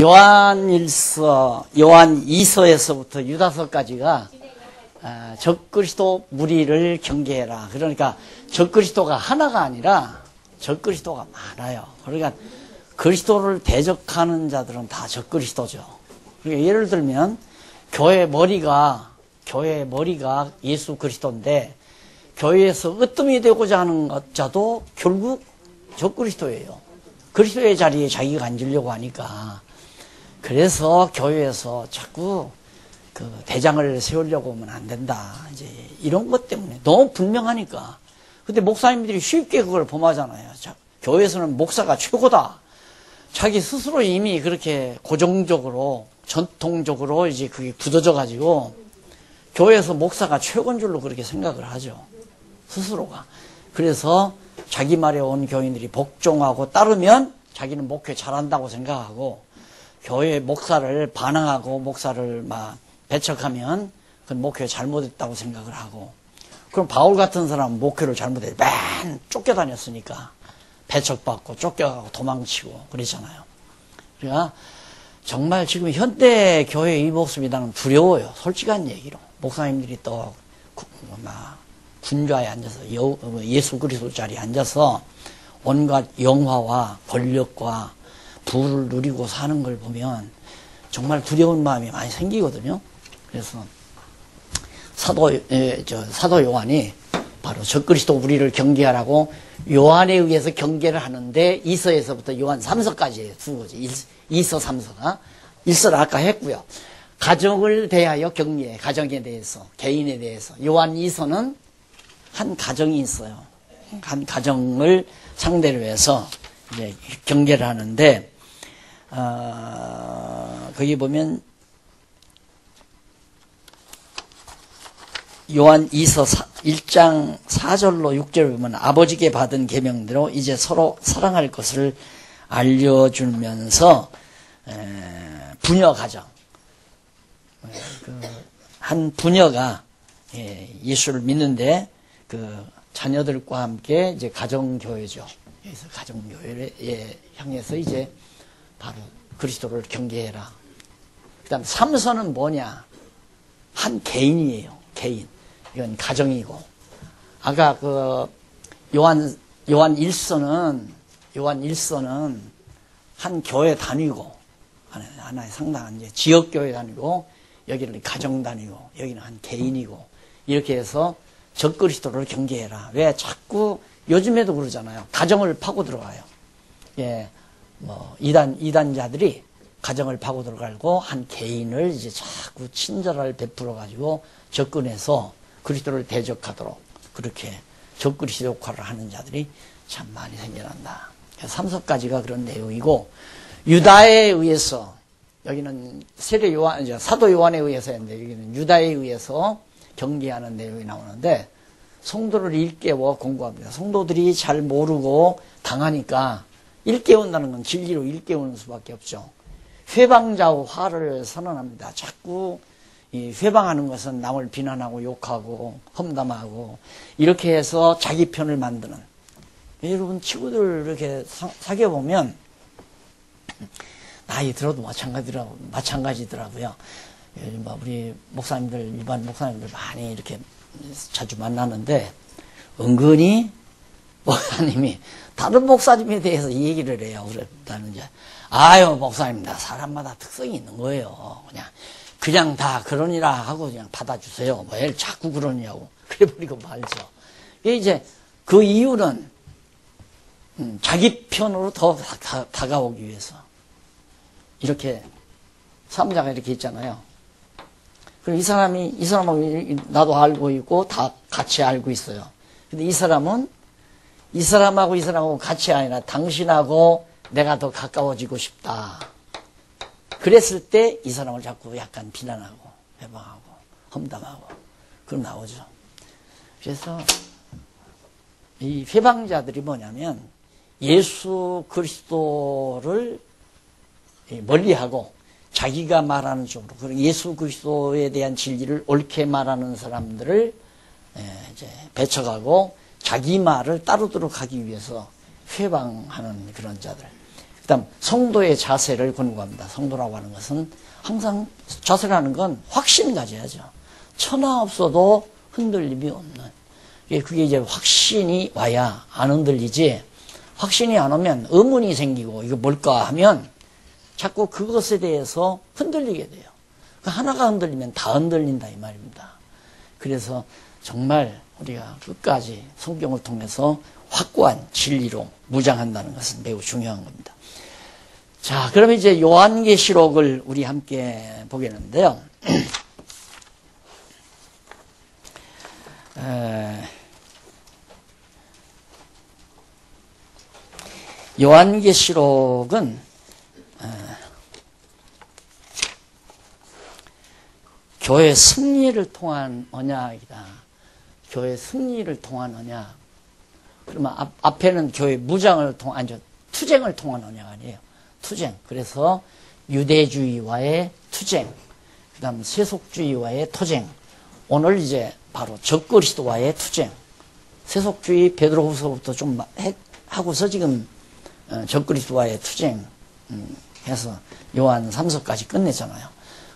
요한일서, 요한2서에서부터 유다서까지가 적그리스도 무리를 경계해라. 그러니까 적그리스도가 하나가 아니라 적그리스도가 많아요. 그러니까 그리스도를 대적하는 자들은 다 적그리스도죠. 그러니까 예를 들면 교회 머리가 예수 그리스도인데 교회에서 으뜸이 되고자 하는 자도 결국 적그리스도예요. 그리스도의 자리에 자기가 앉으려고 하니까. 그래서 교회에서 자꾸 그 대장을 세우려고 하면 안 된다. 이제 이런 것 때문에 너무 분명하니까. 근데 목사님들이 쉽게 그걸 범하잖아요. 자, 교회에서는 목사가 최고다. 자기 스스로 이미 그렇게 고정적으로, 전통적으로 이제 그게 굳어져 가지고 교회에서 목사가 최고인 줄로 그렇게 생각을 하죠. 스스로가. 그래서 자기 말에 온 교인들이 복종하고 따르면 자기는 목회 잘한다고 생각하고, 교회 목사를 반항하고 목사를 막 배척하면 그건 목회 잘못했다고 생각을 하고, 그럼 바울 같은 사람은 목회를 잘못해 맨 쫓겨다녔으니까 배척받고 쫓겨가고 도망치고 그랬잖아요. 그러니까 정말 지금 현대 교회 이 모습이 나는 두려워요. 솔직한 얘기로. 목사님들이 또 군좌에 앉아서 예수 그리스도 자리에 앉아서 온갖 영화와 권력과 부를 누리고 사는 걸 보면 정말 두려운 마음이 많이 생기거든요. 그래서 사도 요한이 바로 적그리스도 우리를 경계하라고 요한에 의해서 경계를 하는데, 이서에서부터 요한 3서까지 두 거지. 2서 3서가. 1서를 아까 했고요. 가정을 대하여 경계해. 가정에 대해서, 개인에 대해서. 요한 2서는 한 가정이 있어요. 한 가정을 상대로 해서 이제 경계를 하는데, 거기 보면 요한 2서 1장 4절로 6절을 보면 아버지께 받은 계명대로 이제 서로 사랑할 것을 알려주면서 부녀 가정, 한 부녀가 예수를 믿는데 그 자녀들과 함께 이제 가정교회죠. 여기서 가정교회에 향해서 이제 바로 그리스도를 경계해라. 그 다음 3서는 뭐냐? 한 개인이에요. 개인. 이건 가정이고. 아까 그 요한 1서는 한 교회 다니고, 하나의 상당한 이제 지역교회 다니고, 여기는 가정 다니고, 여기는 한 개인이고, 이렇게 해서 적그리스도를 경계해라. 왜 자꾸 요즘에도 그러잖아요. 가정을 파고 들어가요. 예, 이단자들이 가정을 파고 들어가고 한 개인을 이제 자꾸 친절을 베풀어 가지고 접근해서 그리스도를 대적하도록 그렇게 적그리스도 역할을 하는 자들이 참 많이 생겨난다. 3서까지가 그런 내용이고, 유다에 의해서, 여기는 사도 요한에 의해서 했는데, 여기는 유다에 의해서 경계하는 내용이 나오는데, 성도를 일깨워 공부합니다. 성도들이 잘 모르고 당하니까 일깨운다는 건 진리로 일깨우는 수밖에 없죠. 회방자의 화를 선언합니다. 자꾸 이 회방하는 것은 남을 비난하고 욕하고 험담하고 이렇게 해서 자기 편을 만드는. 여러분 친구들 이렇게 사귀어 보면 나이 들어도 마찬가지더라고요. 우리 목사님들, 일반 목사님들 많이 이렇게 자주 만나는데 은근히 목사님이 다른 목사님에 대해서 이 얘기를 해요. 그랬다는 이제 아유 목사님 다 사람마다 특성이 있는 거예요. 그냥 다 그러니라 하고 그냥 받아주세요. 왜 자꾸 그러냐고 그래버리고 말죠. 이제 그 이유는 자기 편으로 더 다가오기 위해서 이렇게 사무자가 이렇게 있잖아요. 그럼 이 사람하고 나도 알고 있고 다 같이 알고 있어요. 근데 이 사람은 이 사람하고 같이 아니라 당신하고 내가 더 가까워지고 싶다. 그랬을 때 이 사람을 자꾸 약간 비난하고 회방하고 험담하고 그럼 나오죠. 그래서 이 회방자들이 뭐냐면 예수 그리스도를 멀리하고 자기가 말하는 쪽으로, 그리고 예수 그리스도에 대한 진리를 옳게 말하는 사람들을 이제 배척하고 자기 말을 따르도록 하기 위해서 회방하는 그런 자들. 그다음 성도의 자세를 권고합니다. 성도라고 하는 것은 항상 자세라는 건 확신 가져야죠. 천하 없어도 흔들림이 없는. 그게 이제 확신이 와야 안 흔들리지. 확신이 안 오면 의문이 생기고 이거 뭘까 하면 자꾸 그것에 대해서 흔들리게 돼요. 하나가 흔들리면 다 흔들린다 이 말입니다. 그래서 정말 우리가 끝까지 성경을 통해서 확고한 진리로 무장한다는 것은 매우 중요한 겁니다. 자, 그러면 이제 요한계시록을 우리 함께 보겠는데요. 요한계시록은 교회 승리를 통한 언약이다. 교회 승리를 통한 언약. 그러면 앞에는 교회 무장을 통한, 아니죠. 투쟁을 통한 언약 아니에요. 투쟁. 그래서 유대주의와의 투쟁. 그 다음 세속주의와의 투쟁. 오늘 이제 바로 적그리스도와의 투쟁. 세속주의 베드로후서부터 좀 하고서 지금 적그리스도와의 투쟁 해서 요한 3서까지 끝냈잖아요.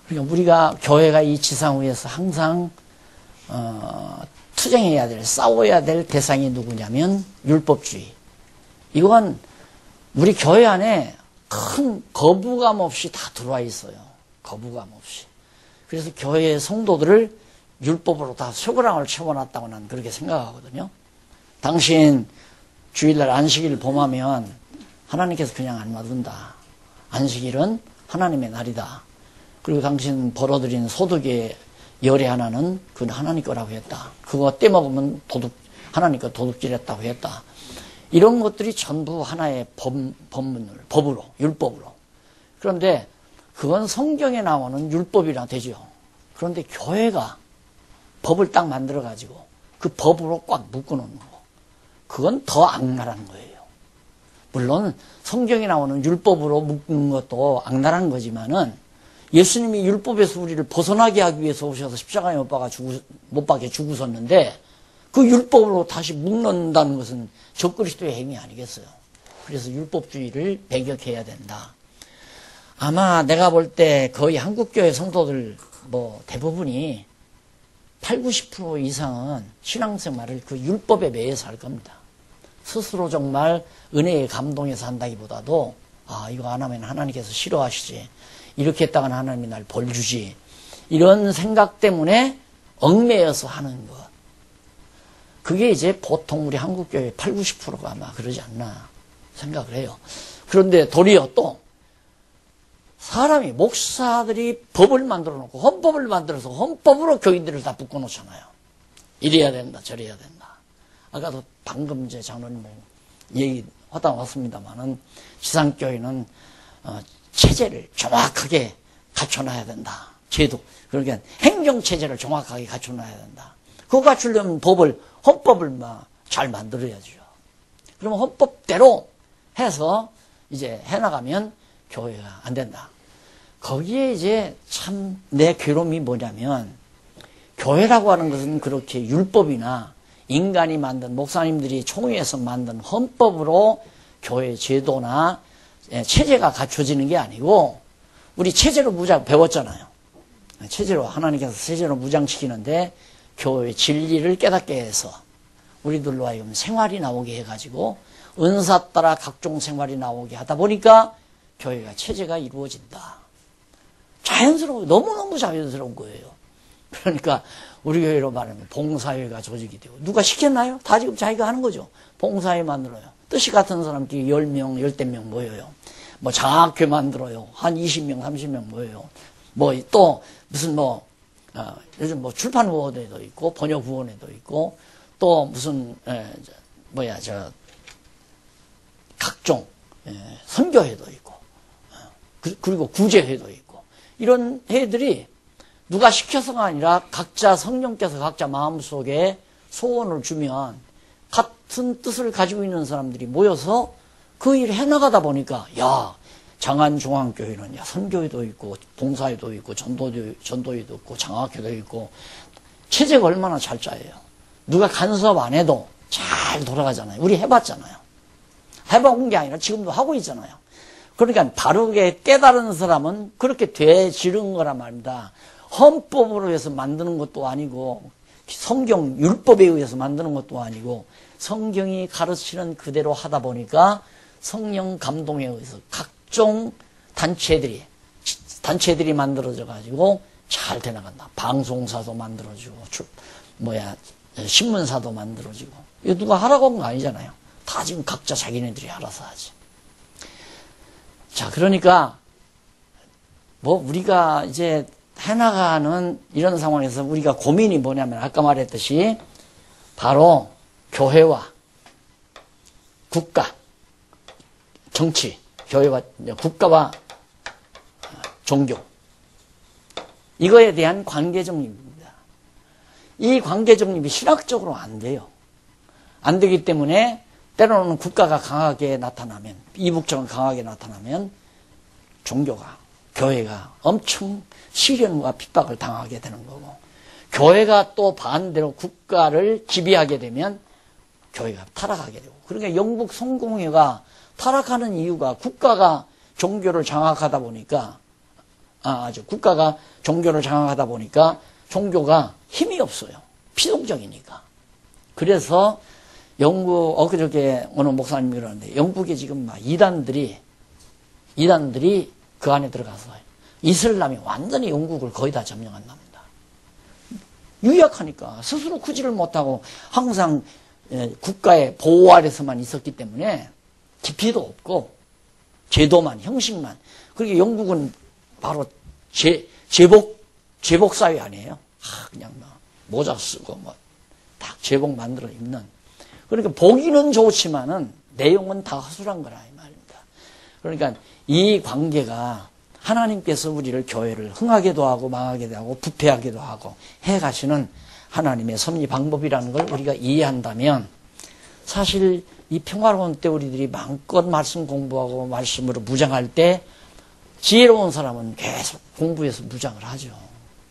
그러니까 우리가 교회가 이 지상 위에서 항상 투쟁해야 될, 싸워야 될 대상이 누구냐면 율법주의. 이건 우리 교회 안에 큰 거부감 없이 다 들어와 있어요. 거부감 없이. 그래서 교회의 성도들을 율법으로 다 쇠고랑을 채워놨다고 나는 그렇게 생각하거든요. 당신 주일날 안식일 범하면 하나님께서 그냥 안 놔둔다. 안식일은 하나님의 날이다. 그리고 당신 벌어들인 소득의 열의 하나는 그건 하나님 거라고 했다. 그거 떼먹으면 하나님 거 도둑질했다고 했다. 이런 것들이 전부 하나의 법으로, 율법으로. 그런데 그건 성경에 나오는 율법이라 되죠. 그런데 교회가 법을 딱 만들어가지고 그 법으로 꽉 묶어놓는 거. 그건 더 악랄한 거예요. 물론 성경에 나오는 율법으로 묶는 것도 악랄한 거지만은 예수님이 율법에서 우리를 벗어나게 하기 위해서 오셔서 십자가에 못 박혀 죽으셨는데 그 율법으로 다시 묶는다는 것은 적그리스도의 행위 아니겠어요. 그래서 율법주의를 배격해야 된다. 아마 내가 볼 때 거의 한국교회 성도들 대부분이 80~90% 이상은 신앙생활을 그 율법에 매여서 할 겁니다. 스스로 정말 은혜에 감동해서 한다기보다도 이거 안 하면 하나님께서 싫어하시지. 이렇게 했다가는 하나님이 날 벌 주지. 이런 생각 때문에 얽매여서 하는 것. 그게 이제 보통 우리 한국교회 80~90%가 아마 그러지 않나 생각을 해요. 그런데 도리어 또 사람이 목사들이 법을 만들어 놓고 헌법을 만들어서 헌법으로 교인들을 다 묶어놓잖아요. 이래야 된다 저래야 된다. 아까도 방금 제 장로님 얘기하다 왔습니다만은 지상교회는 체제를 정확하게 갖춰놔야 된다. 제도. 그러니까 행정체제를 정확하게 갖춰놔야 된다. 그거 갖추려면 헌법을 잘 만들어야죠. 그러면 헌법대로 해서 이제 해나가면 교회가 안 된다. 거기에 이제 참 내 괴로움이 뭐냐면 교회라고 하는 것은 그렇게 율법이나 인간이 만든 목사님들이 총회에서 만든 헌법으로 교회 제도나 체제가 갖춰지는 게 아니고 우리 체제로 무장 배웠잖아요. 체제로 하나님께서 체제로 무장시키는데 교회 진리를 깨닫게 해서 우리들로 하여금 생활이 나오게 해가지고 은사 따라 각종 생활이 나오게 하다 보니까 교회가 체제가 이루어진다. 너무너무 자연스러운 거예요. 그러니까 우리 교회로 말하면 봉사회가 조직이 되고 누가 시켰나요? 다 지금 자기가 하는 거죠. 봉사회 만들어요. 뜻이 같은 사람끼리 10명, 10명 모여요. 장학회 만들어요. 한 20명, 30명 모여요. 또 무슨 요즘 출판위원회도 있고 번역위원회도 있고 또 무슨 각종 선교회도 있고 그리고 구제회도 있고 이런 회들이 누가 시켜서가 아니라 각자 성령께서 각자 마음속에 소원을 주면 같은 뜻을 가지고 있는 사람들이 모여서 그 일을 해나가다 보니까 장안중앙교회는 선교회도 있고 봉사회도 있고 전도회도 있고 장학회도 있고 체제가 얼마나 잘 짜여요. 누가 간섭 안 해도 잘 돌아가잖아요. 우리 해봤잖아요. 해본 게 아니라 지금도 하고 있잖아요. 그러니까 바르게 깨달은 사람은 그렇게 되지른 거란 말입니다. 헌법으로 해서 만드는 것도 아니고 성경 율법에 의해서 만드는 것도 아니고 성경이 가르치는 그대로 하다 보니까 성령 감동에 의해서 각종 단체들이 만들어져 가지고 잘 되나간다. 방송사도 만들어지고 신문사도 만들어지고. 이거 누가 하라고 한 거 아니잖아요. 다 지금 각자 자기네들이 알아서 하지. 자, 그러니까 우리가 이제 해나가는 이런 상황에서 우리가 고민이 뭐냐면 아까 말했듯이 바로 교회와 국가, 정치, 교회와 국가와 종교, 이거에 대한 관계 정립입니다. 이 관계 정립이 신학적으로 안 돼요. 안 되기 때문에 때로는 국가가 강하게 나타나면, 이북적으로 강하게 나타나면 종교가, 교회가 엄청 시련과 핍박을 당하게 되는 거고, 교회가 또 반대로 국가를 지배하게 되면 교회가 타락하게 되고. 그러니까 영국 성공회가 타락하는 이유가 국가가 종교를 장악하다 보니까, 국가가 종교를 장악하다 보니까 종교가 힘이 없어요. 피동적이니까. 그래서 영국, 엊그저께 어느 목사님이 그러는데, 영국에 지금 막 이단들이 그 안에 들어가서 이슬람이 완전히 영국을 거의 다 점령한답니다. 유약하니까 스스로 구지를 못하고 항상 국가의 보호 아래서만 있었기 때문에 깊이도 없고 제도만, 형식만. 그러니까 영국은 바로 제복 사회 아니에요. 그냥 모자 쓰고 딱 제복 만들어 입는. 그러니까 보기는 좋지만은 내용은 다 허술한 거라 이 말입니다. 그러니까 이 관계가 하나님께서 우리를 교회를 흥하게도 하고 망하게도 하고 부패하게도 하고 해가시는 하나님의 섭리 방법이라는 걸 우리가 이해한다면, 사실 이 평화로운 때 우리들이 마음껏 말씀 공부하고 말씀으로 무장할 때 지혜로운 사람은 계속 공부해서 무장을 하죠.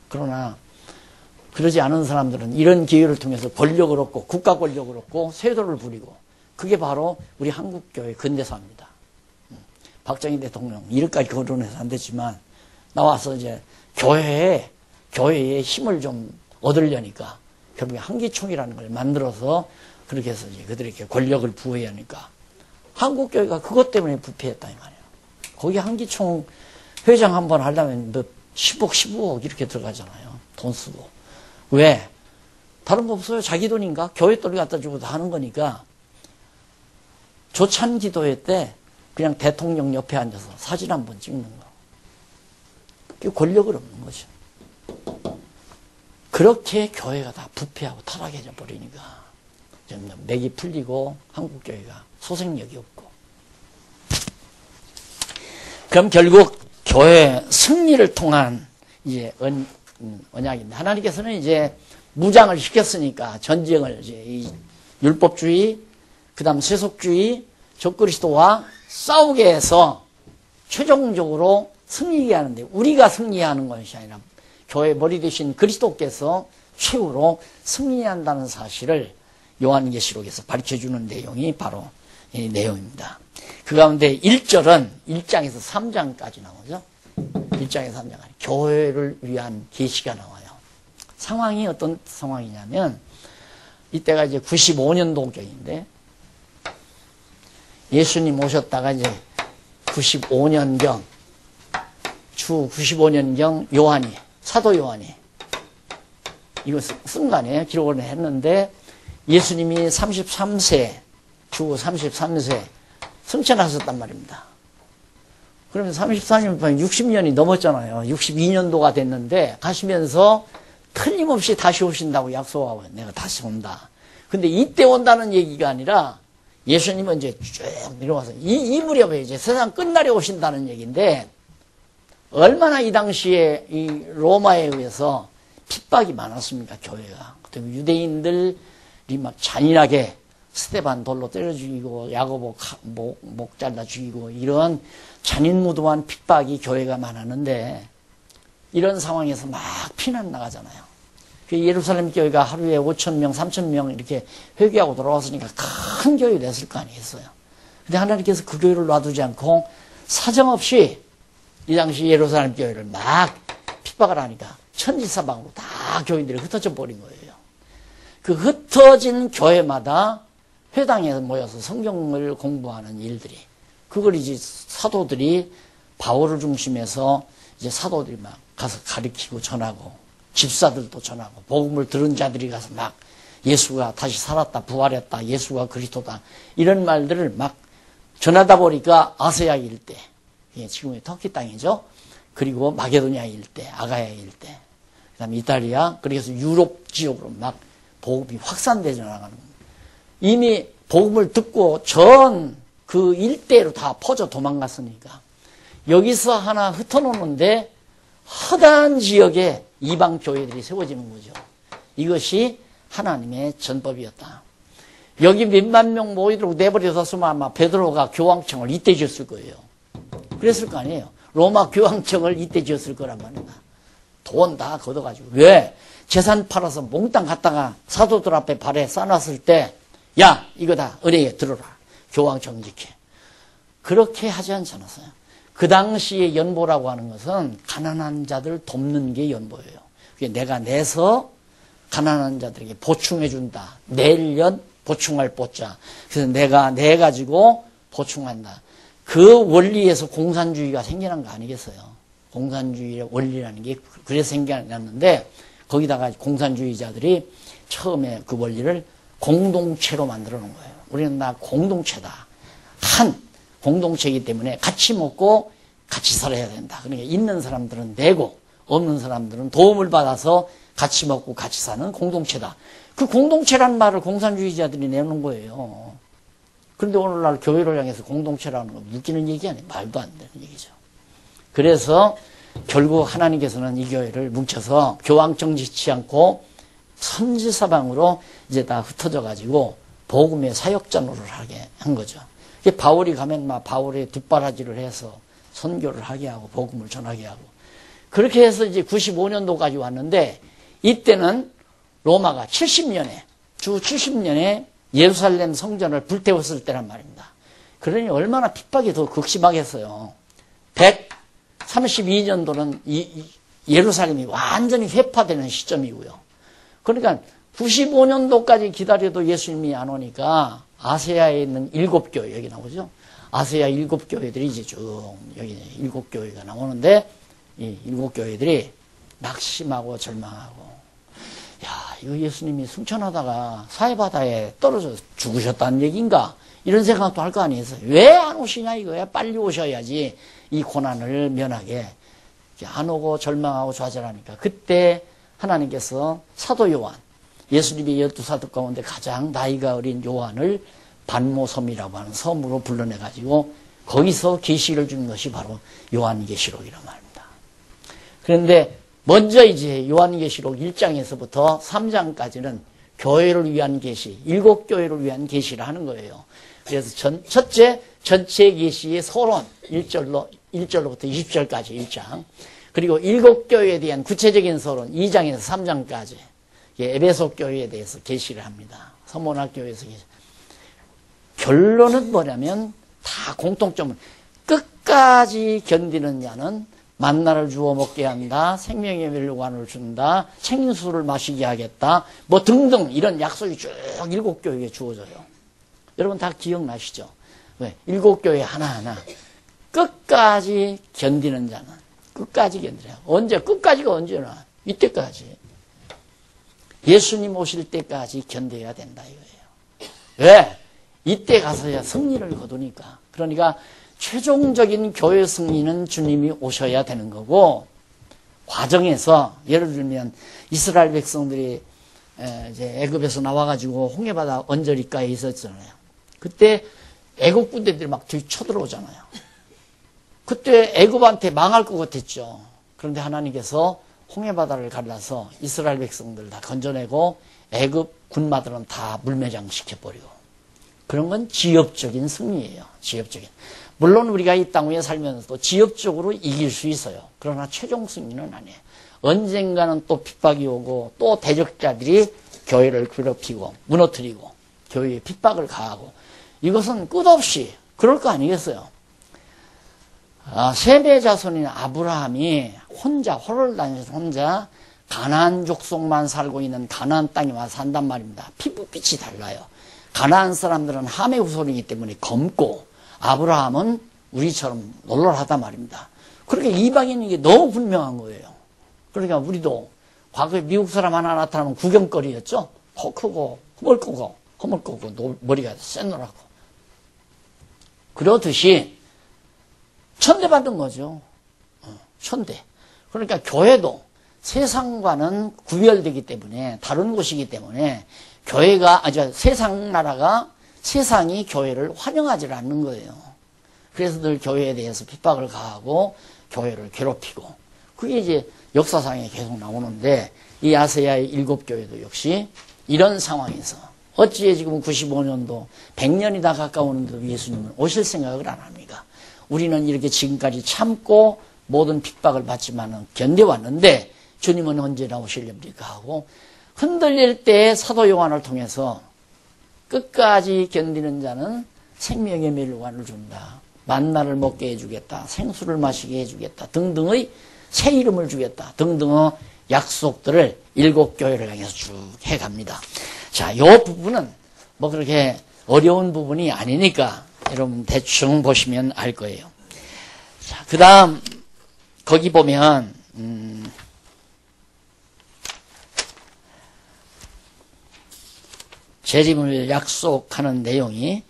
그러나 그러지 않은 사람들은 이런 기회를 통해서 권력을 얻고 국가 권력을 얻고 세도를 부리고, 그게 바로 우리 한국교회 근대사입니다. 박정희 대통령 이렇게까지 거론해서 안 됐지만 나와서 이제 교회에 힘을 좀 얻으려니까 결국에 한기총이라는 걸 만들어서 그렇게 해서 이제 그들에게 권력을 부여해야 하니까 한국교회가 그것 때문에 부패했다 이 말이에요. 거기 한기총 회장 한번 하려면 10억, 15억 이렇게 들어가잖아요. 돈 쓰고. 왜? 다른 거 없어요. 자기 돈인가? 교회 돈을 갖다 주고 다 하는 거니까. 조찬 기도회 때 그냥 대통령 옆에 앉아서 사진 한번 찍는 거. 그게 권력을 얻는 거죠. 그렇게 교회가 다 부패하고 타락해져 버리니까 점점 맥이 풀리고 한국교회가 소생력이 없고. 그럼 결국 교회 승리를 통한 이제 언약인데, 하나님께서는 이제 무장을 시켰으니까 전쟁을 이제 이 율법주의, 그 다음 세속주의, 적그리스도와 싸우게 해서 최종적으로 승리하게 하는데, 우리가 승리하는 것이 아니라 교회 머리 되신 그리스도께서 최후로 승리한다는 사실을 요한계시록에서 가르쳐주는 내용이 바로 이 내용입니다. 그 가운데 1절은 1장에서 3장까지 나오죠. 1장에서 3장 교회를 위한 계시가 나와요. 상황이 어떤 상황이냐면, 이때가 이제 95년도경인데 예수님 오셨다가 이제 95년경, 주 95년경 요한이, 사도 요한이 이거 쓴 거 아니에요? 기록을 했는데, 예수님이 33세, 주 33세 승천하셨단 말입니다. 그러면 34년, 60년이 넘었잖아요. 62년도가 됐는데 가시면서 틀림없이 다시 오신다고 약속하고, 내가 다시 온다. 근데 이때 온다는 얘기가 아니라 예수님은 이제 쭉 내려와서 이 무렵에 이제 세상 끝날에 오신다는 얘기인데, 얼마나 이 당시에 이 로마에 의해서 핍박이 많았습니까, 교회가. 그때 유대인들이 막 잔인하게 스데반 돌로 때려 죽이고 야고보 목 잘라 죽이고, 이런 잔인무도한 핍박이 교회가 많았는데, 이런 상황에서 막 피난 나가잖아요. 예루살렘 교회가 하루에 5,000명, 3,000명 이렇게 회개하고 돌아왔으니까 큰 교회 됐을 거 아니겠어요. 근데 하나님께서 그 교회를 놔두지 않고 사정없이 이 당시 예루살렘 교회를 막 핍박을 하니까 천지사방으로 다 교인들이 흩어져 버린 거예요. 그 흩어진 교회마다 회당에 모여서 성경을 공부하는 일들이, 그걸 이제 사도들이 바울을 중심해서 이제 사도들이 막 가서 가르치고 전하고, 집사들도 전하고, 복음을 들은 자들이 가서 막 예수가 다시 살았다, 부활했다, 예수가 그리스도다, 이런 말들을 막 전하다 보니까 아시아 일대, 지금의 터키 땅이죠. 그리고 마게도니아 일대, 아가야 일대, 그 다음에 이탈리아, 그래서 유럽 지역으로 막 복음이 확산되어 나가는 겁니다. 이미 복음을 듣고 전 그 일대로 다 퍼져 도망갔으니까 여기서 하나 흩어놓는데 허다한 지역에 이방 교회들이 세워지는 거죠. 이것이 하나님의 전법이었다. 여기 몇만 명 모이도록 내버려뒀으면 아마 베드로가 교황청을 이때 지었을 거예요. 그랬을 거 아니에요. 로마 교황청을 이때 지었을 거란 말입니다. 돈 다 걷어가지고. 왜? 재산 팔아서 몽땅 갖다가 사도들 앞에 발에 싸놨을 때, 야, 이거다. 은혜에 들어라. 교황청 지켜. 그렇게 하지 않았어요. 그 당시의 연보라고 하는 것은 가난한 자들 돕는 게 연보예요. 그게 내가 내서 가난한 자들에게 보충해 준다. 내년 보충할 보자. 그래서 내가 내가지고 보충한다. 그 원리에서 공산주의가 생겨난 거 아니겠어요? 공산주의의 원리라는 게 그래서 생겨났는데, 거기다가 공산주의자들이 처음에 그 원리를 공동체로 만들어 놓은 거예요. 우리는 다 공동체다. 한 공동체이기 때문에 같이 먹고 같이 살아야 된다. 그러니까 있는 사람들은 내고 없는 사람들은 도움을 받아서 같이 먹고 같이 사는 공동체다. 그 공동체라는 말을 공산주의자들이 내놓은 거예요. 그런데 오늘날 교회를 향해서 공동체라는 건 웃기는 얘기 아니에요. 말도 안 되는 얘기죠. 그래서 결국 하나님께서는 이 교회를 뭉쳐서 교황청 짓지 않고 선지사방으로 이제 다 흩어져 가지고 복음의 사역자 노릇을 하게 한 거죠. 바울이 가면 막 바울의 뒷바라지를 해서 선교를 하게 하고 복음을 전하게 하고, 그렇게 해서 이제 95년도까지 왔는데, 이때는 로마가 70년에 주 70년에 예루살렘 성전을 불태웠을 때란 말입니다. 그러니 얼마나 핍박이 더 극심하겠어요. 132년도는 예루살렘이 완전히 회파되는 시점이고요. 그러니까 95년도까지 기다려도 예수님이 안 오니까 아세아에 있는 7교회, 여기 나오죠. 아세아 7교회들이 이제 쭉 여기 7교회가 나오는데, 이 7교회들이 낙심하고 절망하고, 야, 이거 예수님이 승천하다가 사해바다에 떨어져 죽으셨다는 얘기인가? 이런 생각도 할 거 아니겠어요? 왜 안 오시냐 이거야? 빨리 오셔야지 이 고난을 면하게. 안 오고 절망하고 좌절하니까, 그때 하나님께서 사도 요한, 예수님이 12사도 가운데 가장 나이가 어린 요한을 반모섬이라고 하는 섬으로 불러내가지고 거기서 계시를 주는 것이 바로 요한계시록이란 말입니다. 그런데 먼저 이제 요한계시록 1장에서부터 3장까지는 교회를 위한 계시, 7교회를 위한 계시를 하는 거예요. 그래서 첫째 전체 계시의 서론 1절로부터 20절까지 1장, 그리고 7교회에 대한 구체적인 서론 2장에서 3장까지 에베소 교회에 대해서 계시를 합니다. 서문학 교회에서 계시. 결론은 뭐냐면 다 공통점은 끝까지 견디는 자는 만나를 주워 먹게 한다, 생명의 멸관을 준다, 생수를 마시게 하겠다, 뭐 등등 이런 약속이 쭉 7교회에 주어져요. 여러분 다 기억나시죠? 왜? 7교회 하나하나 끝까지 견디는 자는, 끝까지 견디라. 언제? 끝까지가 언제나 이때까지. 예수님 오실 때까지 견뎌야 된다 이거예요. 왜? 이때 가서야 승리를 거두니까. 그러니까 최종적인 교회 승리는 주님이 오셔야 되는 거고, 과정에서 예를 들면 이스라엘 백성들이 이제 애굽에서 나와가지고 홍해바다 언저리가에 있었잖아요. 그때 애굽 군대들이 막 뒤쳐들어오잖아요. 그때 애굽한테 망할 것 같았죠. 그런데 하나님께서 홍해바다를 갈라서 이스라엘 백성들 다 건져내고 애굽 군마들은 다 물매장시켜버리고, 그런 건 지엽적인 승리예요. 지엽적인. 물론 우리가 이 땅 위에 살면서도 지엽적으로 이길 수 있어요. 그러나 최종 승리는 아니에요. 언젠가는 또 핍박이 오고 또 대적자들이 교회를 괴롭히고 무너뜨리고 교회에 핍박을 가하고, 이것은 끝없이 그럴 거 아니겠어요. 셈의 자손인 아브라함이 혼자 호를 다니면서 혼자 가나안 족속만 살고 있는 가나안 땅에 와서 산단 말입니다. 피부빛이 달라요. 가나안 사람들은 함의 후손이기 때문에 검고 아브라함은 우리처럼 널널하단 말입니다. 그러니까 이방인인 게 너무 분명한 거예요. 그러니까 우리도 과거에 미국 사람 하나 나타나면 구경거리였죠. 코 크고 허물고고 머리가 새노랗고. 그렇듯이 천대받은 거죠. 천대. 그러니까 교회도 세상과는 구별되기 때문에 다른 곳이기 때문에 교회가 세상 나라가 세상이 교회를 환영하지 않는 거예요. 그래서 늘 교회에 대해서 핍박을 가하고 교회를 괴롭히고 그게 이제 역사상에 계속 나오는데 이 아세아의 7교회도 역시 이런 상황에서 어찌에 지금 95년도 100년이 다 가까우는데도 예수님은 오실 생각을 안 합니까? 우리는 이렇게 지금까지 참고 모든 핍박을 받지만은 견뎌왔는데 주님은 언제 나오시렵니까 하고 흔들릴 때 사도 요한을 통해서 끝까지 견디는 자는 생명의 멸관을 준다. 만나를 먹게 해주겠다. 생수를 마시게 해주겠다. 등등의 새 이름을 주겠다. 등등의 약속들을 7교회를 향해서 쭉 해갑니다. 자, 이 부분은 뭐 그렇게 어려운 부분이 아니니까 여러분 대충 보시면 알 거예요. 자, 그 다음 거기 보면 재림을 약속하는 내용이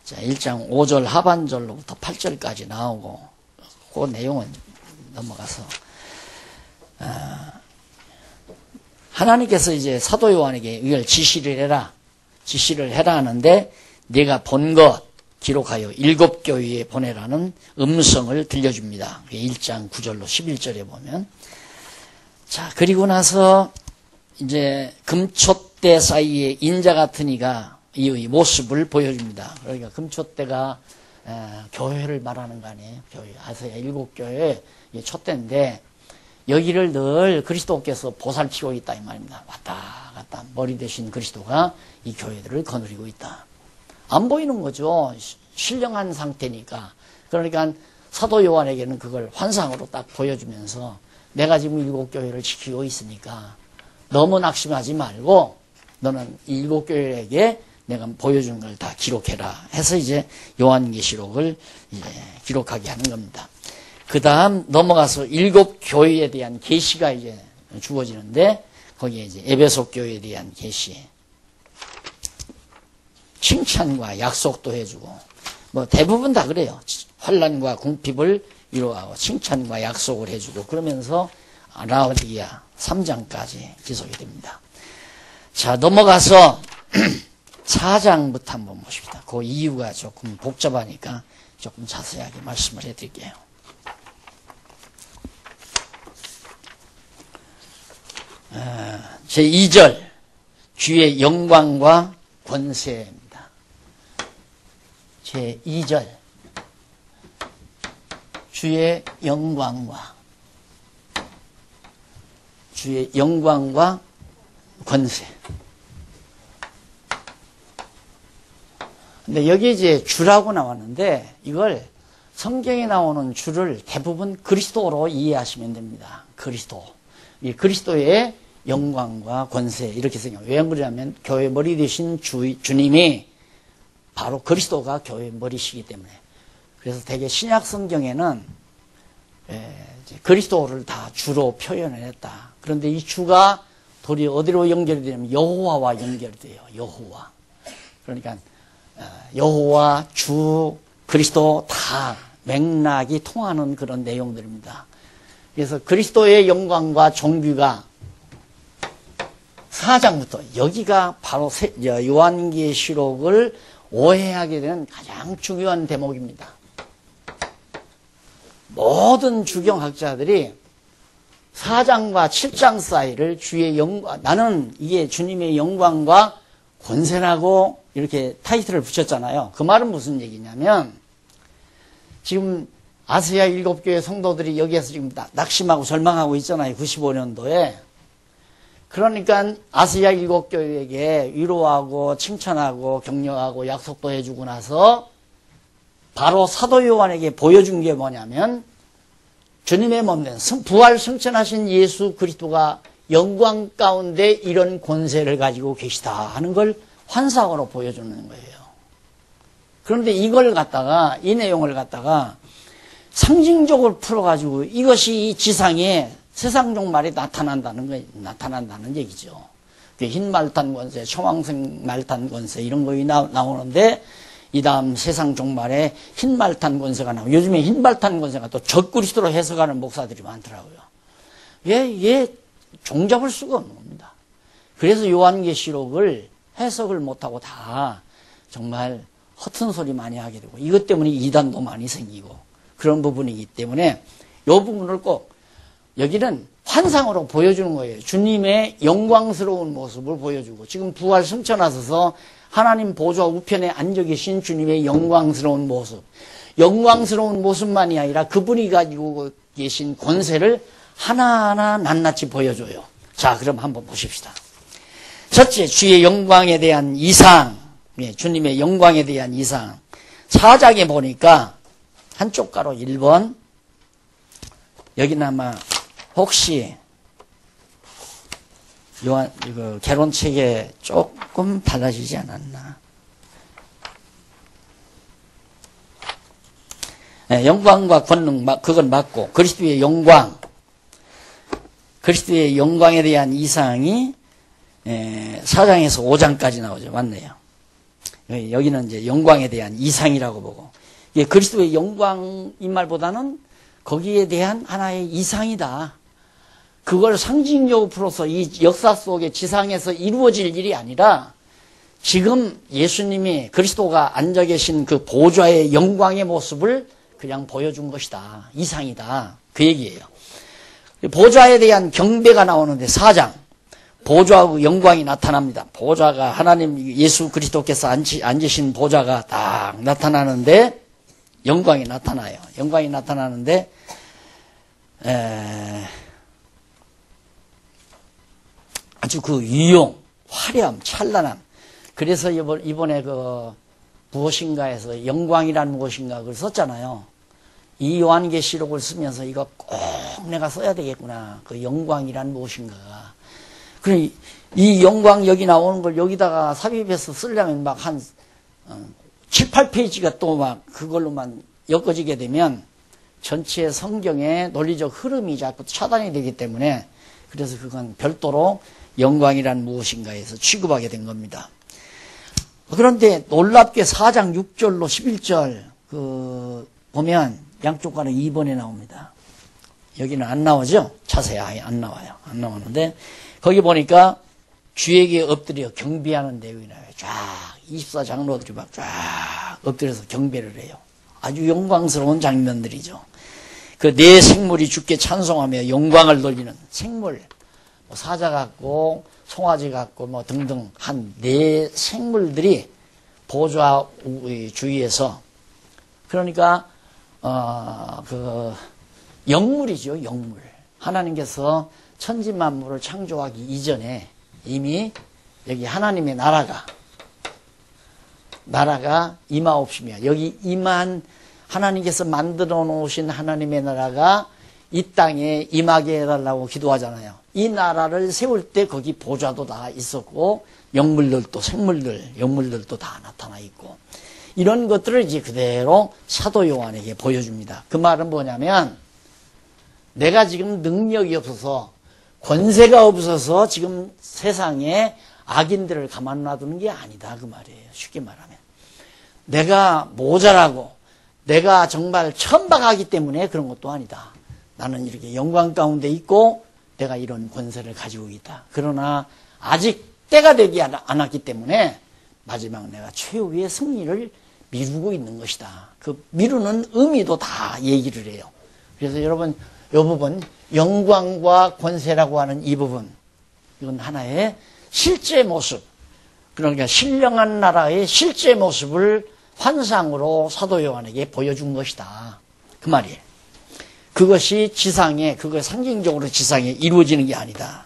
자, 1장 5절 하반절로부터 8절까지 나오고 그 내용은 넘어가서 하나님께서 이제 사도 요한에게 이걸 지시를 해라 하는데 네가 본 것 기록하여 7교회에 보내라는 음성을 들려줍니다. 1장 9절로 11절에 보면 자 그리고 나서 이제 금초대 사이에 인자 같은 이가 이 모습을 보여줍니다. 그러니까 금초대가 교회를 말하는 거 아니에요. 교회 아세아 7교회 촛대인데 여기를 늘 그리스도께서 보살피고 있다 이 말입니다. 왔다 갔다 머리 대신 그리스도가 이 교회들을 거느리고 있다. 안 보이는 거죠. 신령한 상태니까. 그러니까 사도 요한에게는 그걸 환상으로 딱 보여주면서 내가 지금 7교회를 지키고 있으니까 너무 낙심하지 말고 너는 7교회에게 내가 보여준 걸 다 기록해라 해서 이제 요한계시록을 이제 기록하게 하는 겁니다. 그 다음 넘어가서 7교회에 대한 계시가 이제 주어지는데 거기에 이제 에베소 교회에 대한 계시 칭찬과 약속도 해주고 뭐 대부분 다 그래요. 환난과 궁핍을 위로하고 칭찬과 약속을 해주고 그러면서 라오디게아 3장까지 기록이 됩니다. 자 넘어가서 4장부터 한번 보십시다. 그 이유가 조금 복잡하니까 조금 자세하게 말씀을 해드릴게요. 제2절 주의 영광과 권세입니다. 제2절 주의 영광과 권세. 근데 여기 이제 주라고 나왔는데 이걸 성경에 나오는 주를 대부분 그리스도로 이해하시면 됩니다. 그리스도. 이 그리스도의 영광과 권세 이렇게 생각해요. 왜 그러냐면 교회 머리 되신 주님이 바로 그리스도가 교회 머리시기 때문에. 그래서 대개 신약 성경에는 그리스도를 다 주로 표현을 했다. 그런데 이 주가 도리어 어디로 연결이 되냐면 여호와와 연결이 돼요. 여호와. 그러니까 여호와, 주, 그리스도 다 맥락이 통하는 그런 내용들입니다. 그래서 그리스도의 영광과 종교가 4장부터 여기가 바로 요한계시록을 오해하게 되는 가장 중요한 대목입니다. 모든 주경학자들이 4장과 7장 사이를 주의 영광, 나는 이게 주님의 영광과 권세라고 이렇게 타이틀을 붙였잖아요. 그 말은 무슨 얘기냐면 지금 아시아 7교회 성도들이 여기에서 지금 낙심하고 절망하고 있잖아요. 95년도에. 그러니까 아시아 7교회에게 위로하고 칭찬하고 격려하고 약속도 해주고 나서 바로 사도 요한에게 보여준 게 뭐냐면 주님의 몸된 부활 승천하신 예수 그리스도가 영광 가운데 이런 권세를 가지고 계시다 하는 걸 환상으로 보여주는 거예요. 그런데 이걸 갖다가 이 내용을 갖다가 상징적으로 풀어가지고 이것이 이 지상에 세상 종말에 나타난다는 얘기죠. 흰 말탄 권세, 초황색 말탄 권세 이런 거이 나오는데 이 다음 세상 종말에 흰 말탄 권세가 나오고 요즘에 흰 말탄 권세가 또 적그리스도로 해석하는 목사들이 많더라고요. 얘 종잡을 수가 없는 겁니다. 그래서 요한계시록을 해석을 못하고 다 정말 허튼 소리 많이 하게 되고 이것 때문에 이단도 많이 생기고 그런 부분이기 때문에 이 부분을 꼭 여기는 환상으로 보여주는 거예요. 주님의 영광스러운 모습을 보여주고 지금 부활 승천하셔서 하나님 보좌 우편에 앉아 계신 주님의 영광스러운 모습, 영광스러운 모습만이 아니라 그분이 가지고 계신 권세를 하나하나 낱낱이 보여줘요. 자, 그럼 한번 보십시다. 첫째, 주의 영광에 대한 이상, 주님의 영광에 대한 이상. 4장에 보니까 한쪽 가로 1번, 여기는 아마 혹시 요한 이거 개론책에 조금 달라지지 않았나? 네, 영광과 권능 그건 맞고 그리스도의 영광, 그리스도의 영광에 대한 이상이 4장에서 5장까지 나오죠. 맞네요. 여기는 이제 영광에 대한 이상이라고 보고 그리스도의 영광 이 말보다는 거기에 대한 하나의 이상이다. 그걸 상징적으로 풀어서 이 역사 속에 지상에서 이루어질 일이 아니라 지금 예수님이 그리스도가 앉아 계신 그 보좌의 영광의 모습을 그냥 보여준 것이다. 이상이다. 그 얘기예요. 보좌에 대한 경배가 나오는데 4장 보좌의 영광이 나타납니다. 보좌가 하나님 예수 그리스도께서 앉으신 보좌가 딱 나타나는데 영광이 나타나요. 영광이 나타나는데 아주 그 유용, 화려함, 찬란함. 그래서 이번에 그 무엇인가에서 영광이란 무엇인가 그걸 썼잖아요. 이 요한계시록을 쓰면서 이거 꼭 내가 써야 되겠구나. 그 영광이란 무엇인가가. 그럼 이 영광 여기 나오는 걸 여기다가 삽입해서 쓰려면 막 한 7, 8페이지가 또 막 그걸로만 엮어지게 되면 전체 성경의 논리적 흐름이 자꾸 차단이 되기 때문에 그래서 그건 별도로 영광이란 무엇인가에서 취급하게 된 겁니다. 그런데 놀랍게 4장 6절로 11절 보면 양쪽 가는 2번에 나옵니다. 여기는 안 나오죠? 자세히 안 나와요. 안 나오는데 거기 보니까 주에게 엎드려 경배하는 내용이 나와요. 쫙 24장로들이 막 쫙 엎드려서 경배를 해요. 아주 영광스러운 장면들이죠. 그 네 생물이 주께 찬송하며 영광을 돌리는 생물, 뭐 사자 같고 송아지 같고 뭐 등등 한 네 생물들이 보좌 주위에서 그러니까 그 영물이죠. 영물. 하나님께서 천지 만물을 창조하기 이전에 이미 여기 하나님의 나라가 임하옵시며 여기 임한 하나님께서 만들어 놓으신 하나님의 나라가 이 땅에 임하게 해달라고 기도하잖아요. 이 나라를 세울 때 거기 보좌도 다 있었고 영물들도 생물들, 영물들도 다 나타나 있고 이런 것들을 이제 그대로 사도 요한에게 보여줍니다. 그 말은 뭐냐면 내가 지금 능력이 없어서 권세가 없어서 지금 세상에 악인들을 가만 놔두는 게 아니다 그 말이에요. 쉽게 말하면 내가 모자라고 내가 정말 천박하기 때문에 그런 것도 아니다. 나는 이렇게 영광 가운데 있고 내가 이런 권세를 가지고 있다. 그러나 아직 때가 되지 않았기 때문에 마지막 내가 최후의 승리를 미루고 있는 것이다. 그 미루는 의미도 다 얘기를 해요. 그래서 여러분 이 부분 영광과 권세라고 하는 이 부분 이건 하나의 실제 모습 그러니까 신령한 나라의 실제 모습을 환상으로 사도 요한에게 보여준 것이다. 그 말이에요. 그것이 지상에 그거 상징적으로 지상에 이루어지는 게 아니다.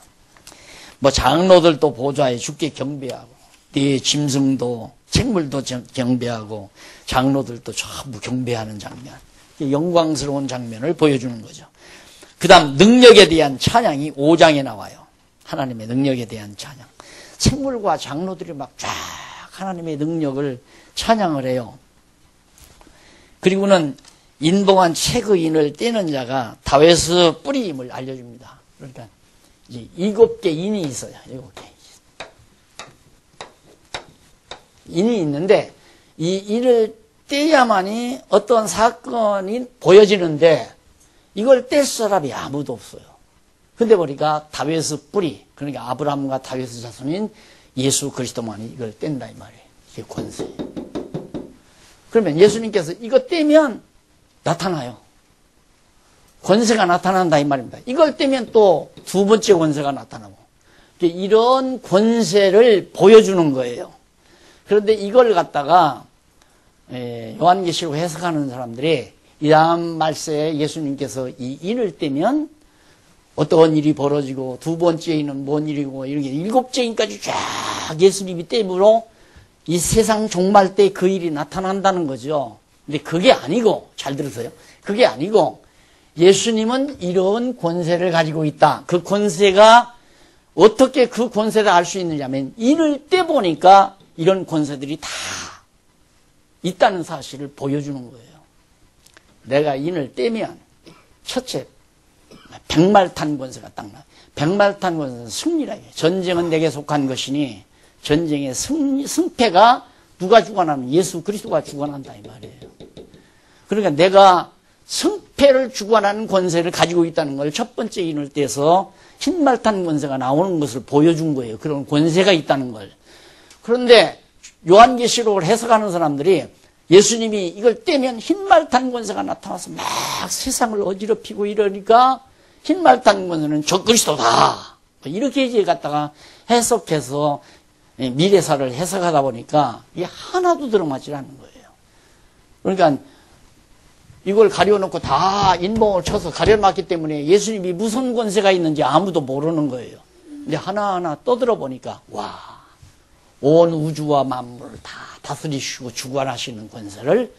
뭐 장로들도 보좌에 주께 경배하고 네 짐승도 생물도 경배하고 장로들도 전부 경배하는 장면, 영광스러운 장면을 보여주는 거죠. 그 다음 능력에 대한 찬양이 5장에 나와요. 하나님의 능력에 대한 찬양. 생물과 장로들이 막 쫙 하나님의 능력을 찬양을 해요. 그리고는 인봉한 채그인을 떼는 자가 다윗의 뿌리임을 알려줍니다. 그러니까 이제 7개 인이 있어요. 7개. 인이 있는데 이 인을 떼야만이 어떤 사건이 보여지는데 이걸 뗄 사람이 아무도 없어요. 근데 보니까 다윗의 뿌리, 그러니까 아브라함과 다윗의 자손인 예수 그리스도만이 이걸 뗀다 이 말이에요. 이게 권세예요. 그러면 예수님께서 이거 떼면 나타나요. 권세가 나타난다 이 말입니다. 이걸 떼면 또 두 번째 권세가 나타나고 이런 권세를 보여주는 거예요. 그런데 이걸 갖다가 요한계시록 해석하는 사람들이 이 다음 말세에 예수님께서 이 인을 떼면 어떤 일이 벌어지고 두 번째 인은 뭔 일이고 이렇게 7째 인까지 쫙 예수님이 떼므로 이 세상 종말 때 그 일이 나타난다는 거죠. 근데 그게 아니고, 잘 들으세요. 그게 아니고 예수님은 이런 권세를 가지고 있다. 그 권세가 어떻게 그 권세를 알 수 있느냐면 인을 떼보니까 이런 권세들이 다 있다는 사실을 보여주는 거예요. 내가 인을 떼면 첫째 백말탄 권세가 딱 나요. 백말탄 권세는 승리라 해요. 전쟁은 내게 속한 것이니 전쟁의 승패가 누가 주관하면 예수 그리스도가 주관한다 이 말이에요. 그러니까 내가 승패를 주관하는 권세를 가지고 있다는 걸 첫 번째 인을 떼서 흰말탄 권세가 나오는 것을 보여준 거예요. 그런 권세가 있다는 걸. 그런데 요한계시록을 해석하는 사람들이 예수님이 이걸 떼면 흰말탄 권세가 나타나서 막 세상을 어지럽히고 이러니까 흰말탄 권세는 적그리스도다. 이렇게 이제 갖다가 해석해서 미래사를 해석하다 보니까 이게 하나도 들어맞지 않는 거예요. 그러니까 이걸 가려놓고 다 인봉을 쳐서 가려놨기 때문에 예수님이 무슨 권세가 있는지 아무도 모르는 거예요. 근데 하나하나 떠들어 보니까 와, 온 우주와 만물을 다 다스리시고 주관하시는 권세를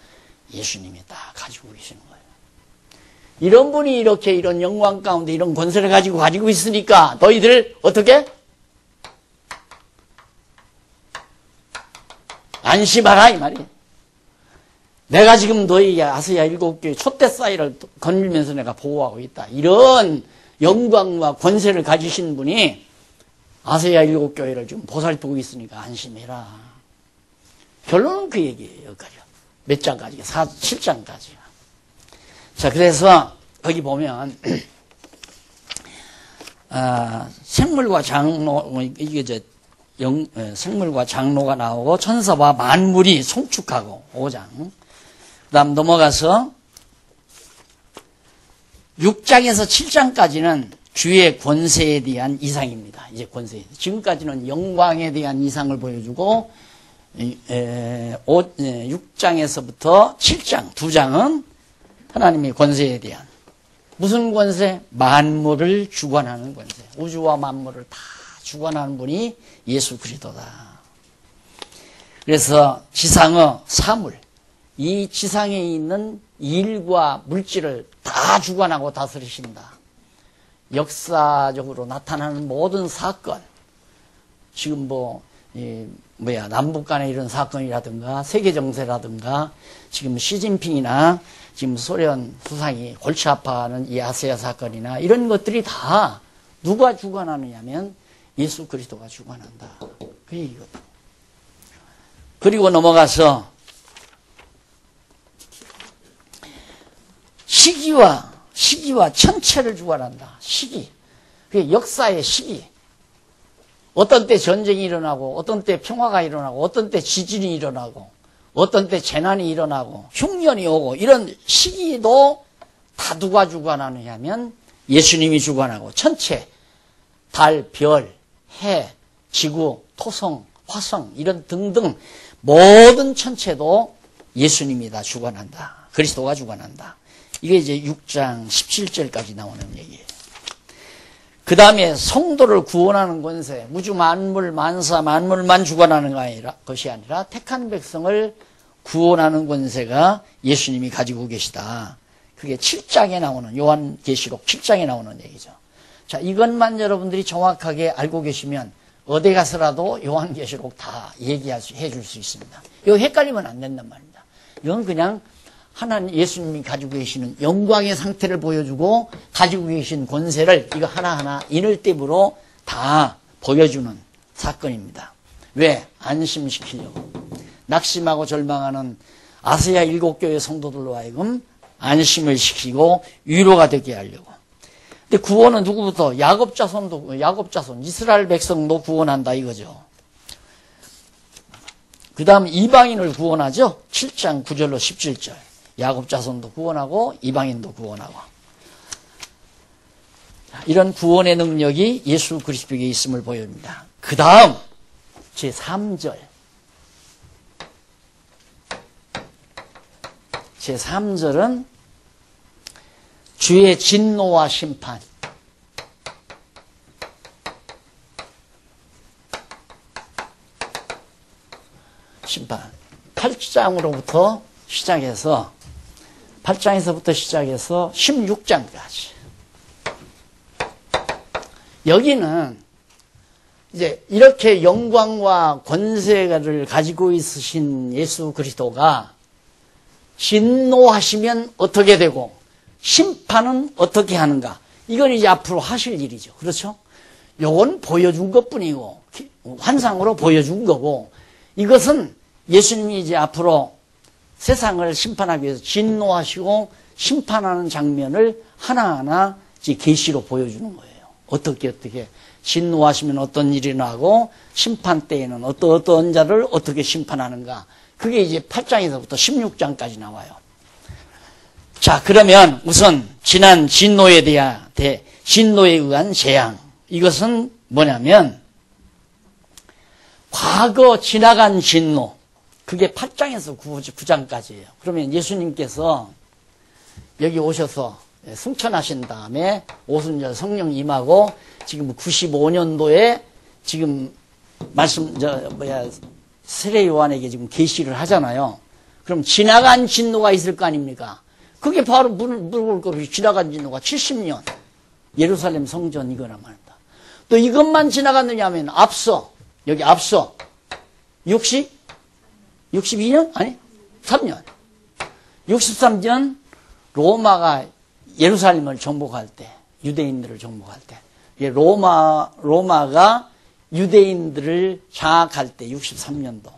예수님이 다 가지고 계시는 거예요. 이런 분이 이렇게 이런 영광 가운데 이런 권세를 가지고 있으니까 너희들 어떻게? 안심하라 이 말이에요. 내가 지금 너희 아시아 7교회 촛대 사이를 건밀면서 내가 보호하고 있다. 이런 영광과 권세를 가지신 분이 아시아 7교회를 지금 보살피고 있으니까 안심해라. 결론은 그 얘기예요. 여기까지. 몇 장까지? 7장까지. 자, 그래서 거기 보면 생물과 장로, 이게 생물과 장로가 나오고 천사와 만물이 송축하고 5장. 그 다음 넘어가서 6장에서 7장까지는 주의 권세에 대한 이상입니다. 이제 권세. 지금까지는 영광에 대한 이상을 보여주고 6장에서부터 7장, 2장은 하나님의 권세에 대한 무슨 권세? 만물을 주관하는 권세. 우주와 만물을 다 주관하는 분이 예수 그리스도다. 그래서 지상의 사물, 이 지상에 있는 일과 물질을 다 주관하고 다스리신다. 역사적으로 나타나는 모든 사건, 지금 남북 간의 이런 사건이라든가 세계 정세라든가 지금 시진핑이나 지금 소련 수상이 골치 아파하는 이 아시아 사건이나 이런 것들이 다 누가 주관하느냐면 예수 그리스도가 주관한다. 그 얘기거든. 그리고 넘어가서 시기와 천체를 주관한다. 시기. 그게 역사의 시기. 어떤 때 전쟁이 일어나고, 어떤 때 평화가 일어나고, 어떤 때 지진이 일어나고, 어떤 때 재난이 일어나고, 흉년이 오고, 이런 시기도 다 누가 주관하느냐 하면 예수님이 주관하고, 천체, 달, 별, 해, 지구, 토성, 화성, 이런 등등 모든 천체도 예수님이 다 주관한다. 그리스도가 주관한다. 이게 이제 6장 17절까지 나오는 얘기예요. 그 다음에 성도를 구원하는 권세, 우주 만물 만사 만물만 주관하는 것이 아니라 택한 백성을 구원하는 권세가 예수님이 가지고 계시다. 그게 7장에 나오는, 요한계시록 7장에 나오는 얘기죠. 자, 이것만 여러분들이 정확하게 알고 계시면 어디 가서라도 요한계시록 다 해줄 수 있습니다. 이거 헷갈리면 안 된단 말입니다. 이건 그냥 하나님, 예수님이 가지고 계시는 영광의 상태를 보여주고 가지고 계신 권세를 이거 하나하나 인을대부로 다 보여주는 사건입니다. 왜? 안심시키려고. 낙심하고 절망하는 아시아 7교회 성도들로 하여금 안심을 시키고 위로가 되게 하려고. 근데 구원은 누구부터? 야곱 자손, 이스라엘 백성도 구원한다 이거죠. 그 다음 이방인을 구원하죠. 7장 9절로 17절. 야곱 자손도 구원하고 이방인도 구원하고. 이런 구원의 능력이 예수 그리스도에게 있음을 보여줍니다. 그 다음 제3절. 제3절은 주의 진노와 심판. 심판. 8장으로부터 시작해서 16장까지. 여기는 이제 이렇게 영광과 권세를 가지고 있으신 예수 그리스도가 진노하시면 어떻게 되고 심판은 어떻게 하는가. 이건 이제 앞으로 하실 일이죠. 그렇죠? 요건 보여준 것뿐이고 환상으로 보여준 거고 이것은 예수님이 이제 앞으로 세상을 심판하기 위해서 진노하시고 심판하는 장면을 하나하나 이제 계시로 보여주는 거예요. 어떻게 진노하시면 어떤 일이 나고 심판 때에는 어떤 자를 어떻게 심판하는가. 그게 이제 8장에서부터 16장까지 나와요. 자, 그러면 우선 지난 진노에 의한 재앙. 이것은 뭐냐면 과거 지나간 진노. 그게 8장에서 9장까지예요. 그러면 예수님께서 여기 오셔서 승천하신 다음에 오순절 성령 임하고 지금 95년도에 지금 세례 요한에게 지금 계시를 하잖아요. 그럼 지나간 진노가 있을 거 아닙니까? 그게 바로 물을 거로 지나간 진노가 70년 예루살렘 성전 이거란 말입니다. 또 이것만 지나갔느냐 하면 여기 앞서 62년? 아니 3년 63년 로마가 예루살렘을 정복할 때 유대인들을 정복할 때 로마가 유대인들을 장악할 때 63년도.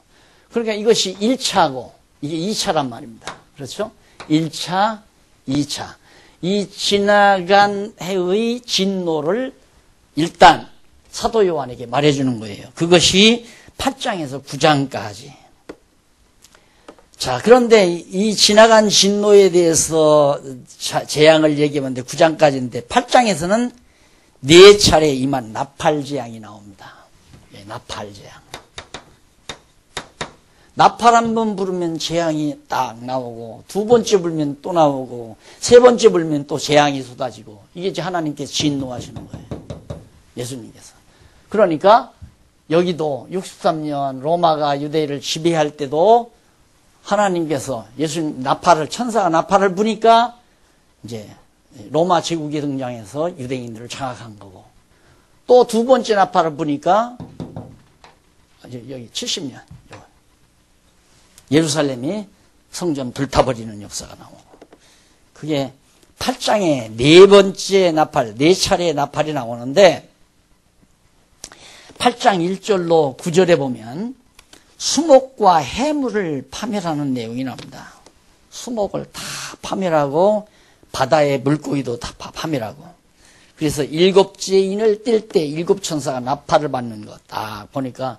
그러니까 이것이 1차고 이게 2차란 말입니다. 그렇죠? 1차, 2차. 이 지나간 해의 진노를 일단 사도 요한에게 말해주는 거예요. 그것이 8장에서 9장까지. 자, 그런데 이 지나간 진노에 대해서 재앙을 얘기하는데 9장까지인데 8장에서는 4차례 임한 나팔재앙이 나옵니다. 예, 나팔재앙. 나팔 한 번 부르면 재앙이 딱 나오고 두 번째 불면 또 나오고 세 번째 불면 또 재앙이 쏟아지고 이게 이제 하나님께서 진노하시는 거예요. 예수님께서. 그러니까 여기도 63년 로마가 유대인을 지배할 때도 하나님께서 예수님 천사가 나팔을 부니까 이제 로마 제국이 등장해서 유대인들을 장악한 거고 또 두 번째 나팔을 부니까 여기 70년 예루살렘이 성전 불타버리는 역사가 나오고 그게 8장에 네 번째 나팔, 네 차례의 나팔이 나오는데 8장 1절로 9절에 보면 수목과 해물을 파멸하는 내용이 나옵니다. 수목을 다 파멸하고 바다의 물고기도 다 파멸하고 그래서 7째 인을 뗄 때 7천사가 나팔을 받는 것 딱 보니까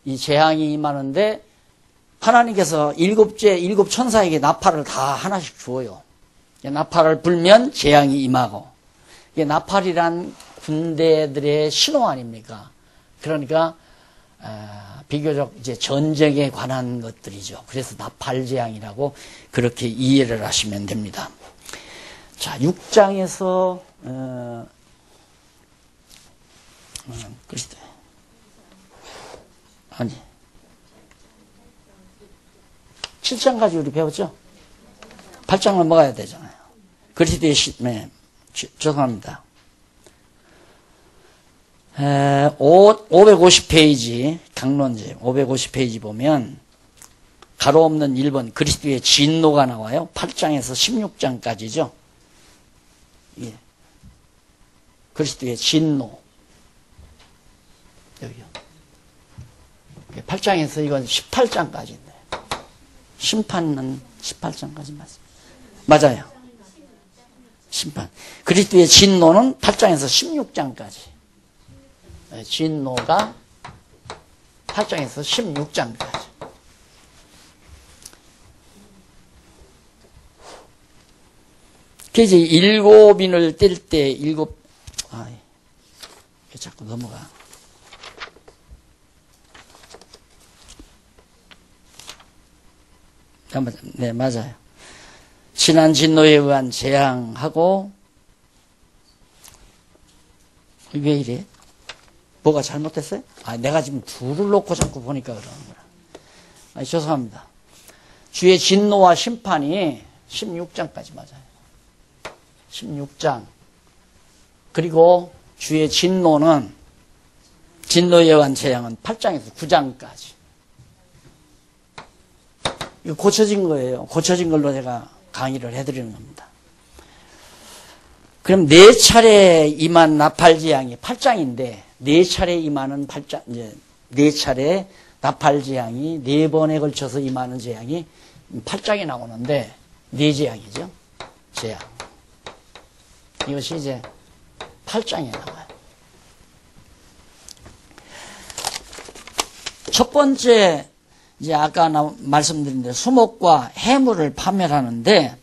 이 재앙이 임하는데 하나님께서 7천사에게 나팔을 다 하나씩 주어요. 나팔을 불면 재앙이 임하고 이게 나팔이란 군대들의 신호 아닙니까? 그러니까 비교적 이제 전쟁에 관한 것들이죠. 그래서 나팔재앙이라고 그렇게 이해를 하시면 됩니다. 자, 6장에서 그리스도. 아니. 7장까지 우리 배웠죠? 8장 넘어가야 되잖아요. 그리스도의 죄송합니다. 550페이지, 강론제 550페이지 보면 가로 없는 1번 그리스도의 진노가 나와요. 8장에서 16장까지죠. 예. 그리스도의 진노. 여기요. 8장에서 이건 18장까지인데. 심판은 18장까지 맞아요. 심판. 그리스도의 진노는 8장에서 16장까지. 진노가 8장에서 16장까지. 그래서 일곱인을 뗄 때 일곱, 자꾸 넘어가. 네, 맞아요. 신한 진노에 의한 재앙하고, 왜 이래? 뭐가 잘못됐어요? 내가 지금 둘을 놓고 자꾸 보니까 그러는 거야. 죄송합니다. 주의 진노와 심판이 16장까지 맞아요. 16장. 그리고 주의 진노에 의한 재앙은 8장에서 9장까지. 이거 고쳐진 거예요. 고쳐진 걸로 제가 강의를 해드리는 겁니다. 그럼 4차례 임한 나팔재앙이 8장인데 4차례 임하는 8장, 이제 4차례 나팔재앙이 4번에 걸쳐서 임하는 재앙이 8장에 나오는데 4재앙이죠. 재앙. 이것이 이제 8장에 나와요. 첫 번째, 이제 아까 말씀드린 대로 수목과 해물을 파멸하는데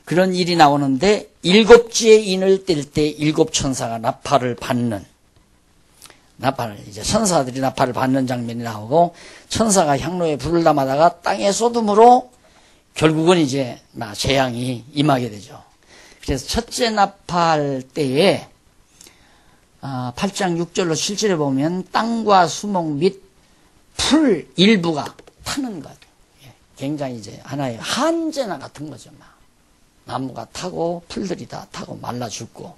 그런 일이 나오는데 7지의 인을 뗄 때 7천사가 나팔을 받는, 이제 천사들이 나팔을 받는 장면이 나오고 천사가 향로에 불을 담아다가 땅에 쏟음으로 결국은 이제 재앙이 임하게 되죠. 그래서 첫째 나팔 때에 8장 6절로 7절에 보면 땅과 수목 및 풀 일부가 타는 것. 굉장히 이제 하나의 한재나 같은 거죠. 나무가 타고 풀들이 다 타고 말라 죽고.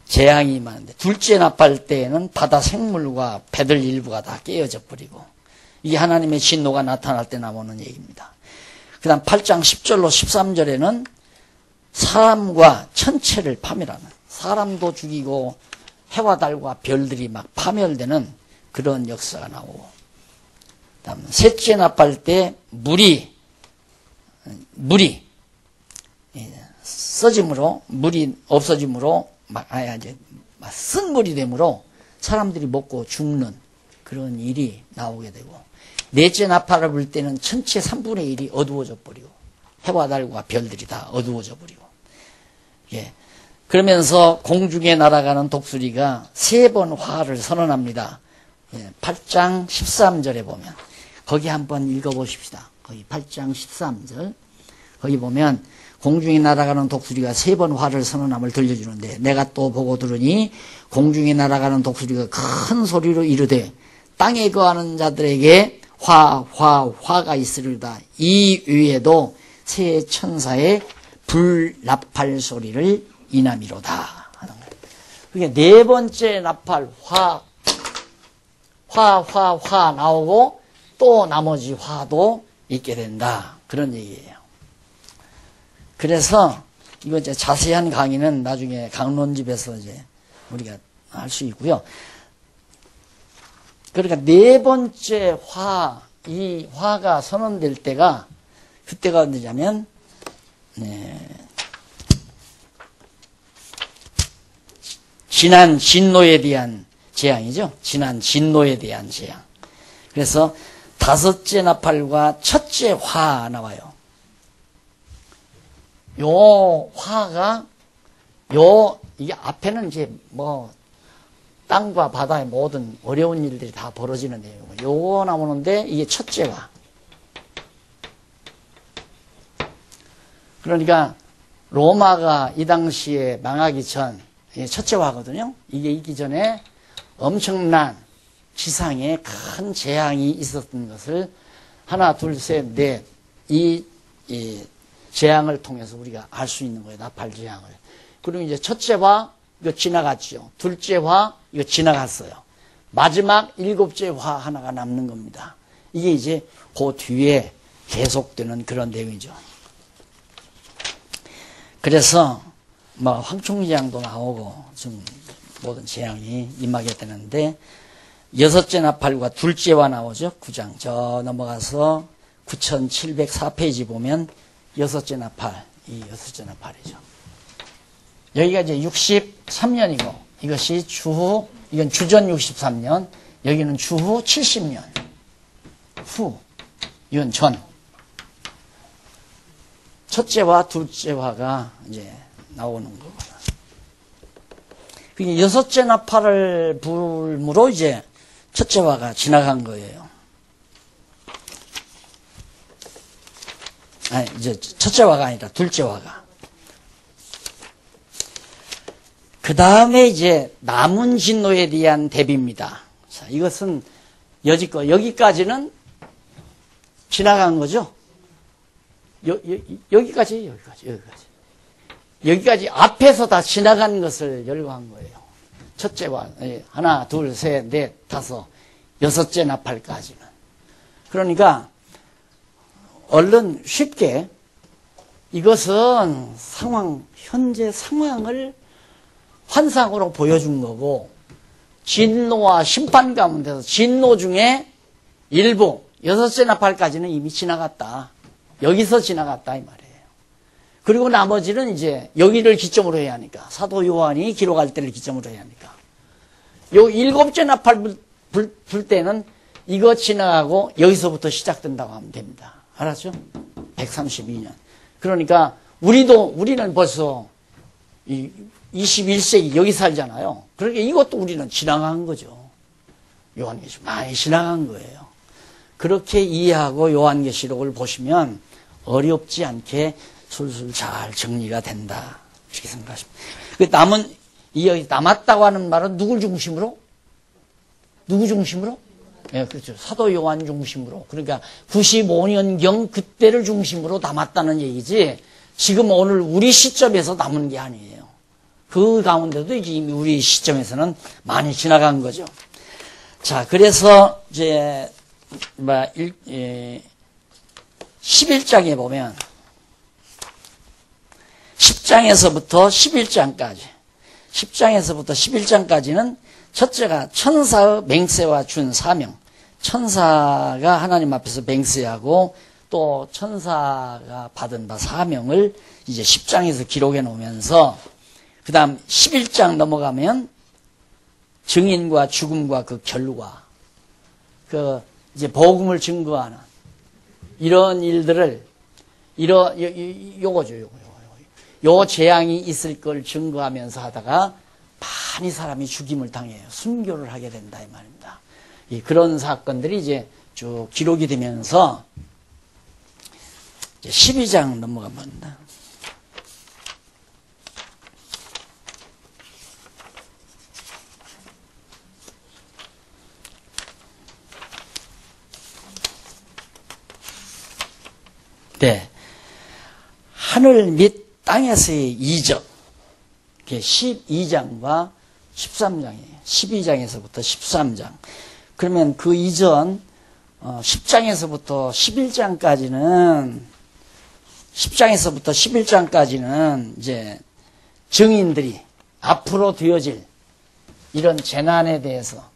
재앙이 임하는데 둘째 나팔 때에는 바다 생물과 배들 일부가 다 깨어져 버리고, 이게 하나님의 진노가 나타날 때 나오는 얘기입니다. 그 다음 8장 10절로 13절에는 사람과 천체를 파멸하는, 사람도 죽이고 해와 달과 별들이 막 파멸되는 그런 역사가 나오고, 그 다음 셋째 나팔 때 물이 써짐으로, 물이 없어짐으로 이제 쓴 물이 되므로 사람들이 먹고 죽는 그런 일이 나오게 되고, 넷째 나팔을 불 때는 천체 3분의 1이 어두워져 버리고 해와 달과 별들이 다 어두워져 버리고, 그러면서 공중에 날아가는 독수리가 3번 화를 선언합니다. 8장 13절에 보면, 거기 한번 읽어보십시다. 거기 8장 13절 거기 보면 공중에 날아가는 독수리가 3번 화를 선언함을 들려주는데, 내가 또 보고 들으니 공중에 날아가는 독수리가 큰 소리로 이르되 땅에 거하는 자들에게 화가 있으리로다. 이 위에도 새 천사의 불나팔 소리를 이남이로다 하는 거예요. 그게 네 번째 나팔 화 나오고 또 나머지 화도 있게 된다, 그런 얘기예요. 그래서 이거 이제 자세한 강의는 나중에 강론집에서 이제 우리가 할 수 있고요. 그러니까 네 번째 이 화가 선언될 때가, 그때가 언제냐면 지난 진노에 대한 재앙이죠. 지난 진노에 대한 재앙. 그래서 다섯째 나팔과 첫째 화 나와요. 요 화가 이게 앞에는 이제 땅과 바다의 모든 어려운 일들이 다 벌어지는 내용이고, 요거 나오는데 이게 첫째가, 그러니까 로마가 이 당시에 망하기 전 첫째화거든요. 이게 있기 전에 엄청난 지상에 큰 재앙이 있었던 것을 하나, 둘, 셋, 넷, 이 재앙을 통해서 우리가 알 수 있는 거예요. 나팔 재앙을. 그리고 이제 첫째화, 이거 지나갔죠. 둘째화, 이거 지나갔어요. 마지막 일곱째 화 하나가 남는 겁니다. 이게 이제 그 뒤에 계속되는 그런 내용이죠. 그래서 뭐 황충재앙도 나오고 지금 모든 재앙이 임하게 되는데 여섯째 나팔과 둘째와 나오죠. 9장 저 넘어가서 9704페이지 보면 여섯째 나팔, 이 여섯째 나팔이죠. 여기가 이제 63년이고 이것이 주후, 이건 주전 63년, 여기는 주후 70년 후, 이건 전. 첫째와 둘째화가 이제 나오는 거구나. 그게 여섯째 나팔을 불므로 이제 첫째화가 지나간 거예요. 아니, 이제 첫째화가 아니라 둘째화가. 그 다음에 이제 남은 진노에 대한 대비입니다. 자, 이것은 여지껏 여기까지는 지나간 거죠. 여기까지. 여기까지 앞에서 다 지나간 것을 열거한 거예요. 첫째와 하나, 둘, 셋, 넷, 다섯, 여섯째 나팔까지는. 그러니까 얼른 쉽게 이것은 현재 상황을 환상으로 보여준 거고 진노와 심판 가운데서 진노 중에 일부 여섯째 나팔까지는 이미 지나갔다. 여기서 지나갔다 이 말이에요. 그리고 나머지는 이제 여기를 기점으로 해야 하니까 사도 요한이 기록할 때를 기점으로 해야 하니까 요 일곱째 나팔 불 때는 이거 지나가고 여기서부터 시작된다고 하면 됩니다. 알았죠? 132년. 그러니까 우리는 벌써 21세기 여기 살잖아요. 그러니까 이것도 우리는 지나간 거죠. 요한계시록 많이 지나간 거예요. 그렇게 이해하고 요한계시록을 보시면 어렵지 않게 술술 잘 정리가 된다. 이렇게 생각하십니다. 여기 남았다고 하는 말은 누굴 중심으로? 누구 중심으로? 예, 그렇죠. 사도 요한 중심으로. 그러니까 95년경 그때를 중심으로 남았다는 얘기지, 지금 오늘 우리 시점에서 남은 게 아니에요. 그 가운데도 이미 우리 시점에서는 많이 지나간 거죠. 자, 그래서 이제 11장에 보면 10장에서부터 11장까지 10장에서부터 11장까지는 첫째가 천사의 맹세와 준 사명, 천사가 하나님 앞에서 맹세하고 또 천사가 받은 바 사명을 이제 10장에서 기록해 놓으면서 그 다음 11장 넘어가면 증인과 죽음과 그 결과, 이제 복음을 증거하는 이런 일들을, 요거죠. 요 재앙이 있을 걸 증거하면서 하다가 많이 사람이 죽임을 당해요. 순교를 하게 된다 이 말입니다. 그런 사건들이 이제 쭉 기록이 되면서 이제 12장 넘어갑니다. 네. 하늘 및 땅에서의 이적. 12장과 13장이에요. 12장에서부터 13장. 그러면 그 이전 10장에서부터 11장까지는 이제 증인들이 앞으로 되어질 이런 재난에 대해서,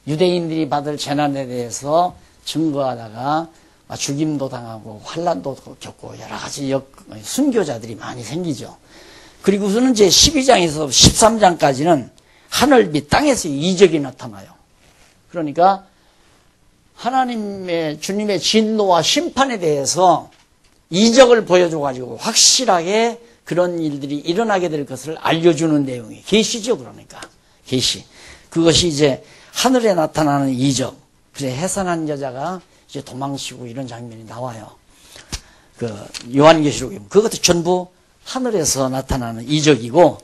유대인들이 받을 재난에 대해서 증거하다가 죽임도 당하고 환난도 겪고 여러 가지 순교자들이 많이 생기죠. 그리고서는 이제 12장에서 13장까지는 하늘 및 땅에서 이적이 나타나요. 그러니까 주님의 진노와 심판에 대해서 이적을 보여줘가지고 확실하게 그런 일들이 일어나게 될 것을 알려주는 내용이 계시죠. 그러니까 계시. 그것이 이제 하늘에 나타나는 이적. 그래 해산한 여자가 이제 도망치고 이런 장면이 나와요. 요한계시록에 그것도 전부 하늘에서 나타나는 이적이고,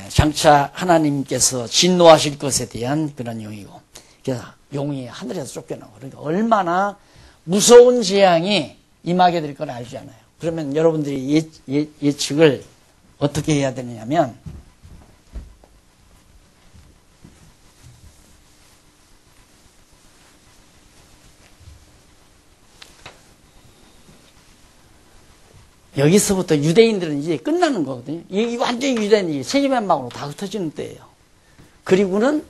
장차 하나님께서 진노하실 것에 대한 그런 용이고, 그래서 용이 하늘에서 쫓겨나고, 그러니까 얼마나 무서운 재앙이 임하게 될 걸 알지 않아요. 그러면 여러분들이 예측을 어떻게 해야 되느냐면, 여기서부터 유대인들은 이제 끝나는 거거든요. 이 완전히 유대인이 세계만방으로 다 흩어지는 때예요. 그리고는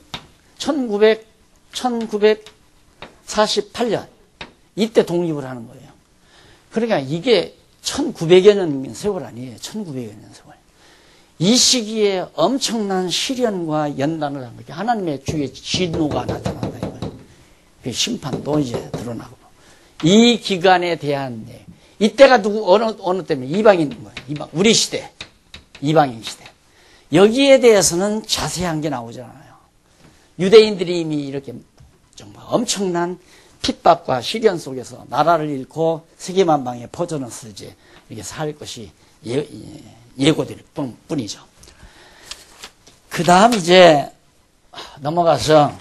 1948년 이때 독립을 하는 거예요. 그러니까 이게 1900여 년 세월 아니에요. 1900여 년 세월. 이 시기에 엄청난 시련과 연단을 한 거죠. 하나님의 주의 진노가 나타난다 이거예요. 그 심판도 이제 드러나고, 이 기간에 대한 이때가 어느 때문에 이방인 거예요. 우리 시대, 이방인 시대. 여기에 대해서는 자세한 게 나오잖아요. 유대인들이 이미 이렇게 정말 엄청난 핍박과 시련 속에서 나라를 잃고 세계만방에 퍼져나서 이제 이렇게 살 것이 예고될 뿐이죠. 그 다음 이제 넘어가서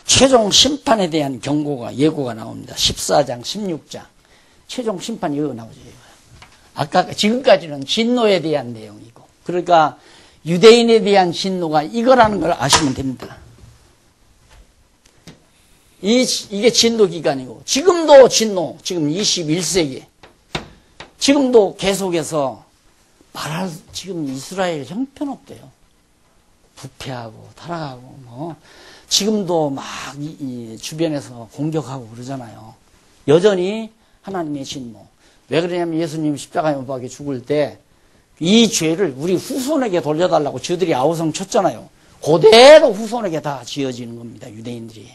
최종 심판에 대한 경고가, 예고가 나옵니다. 14장, 16장. 최종 심판 이거 나오죠. 아까, 지금까지는 진노에 대한 내용이고. 그러니까 유대인에 대한 진노가 이거라는 걸 아시면 됩니다. 이게 진노 기간이고, 지금도 진노, 지금 21세기. 지금도 계속해서 지금 이스라엘 형편없대요. 부패하고, 타락하고, 지금도 막 주변에서 공격하고 그러잖아요. 여전히 하나님의 진노. 왜 그러냐면 예수님 십자가에 못 박혀 죽을 때 이 죄를 우리 후손에게 돌려달라고 저들이 아우성 쳤잖아요. 그대로 후손에게 다 지어지는 겁니다. 유대인들이.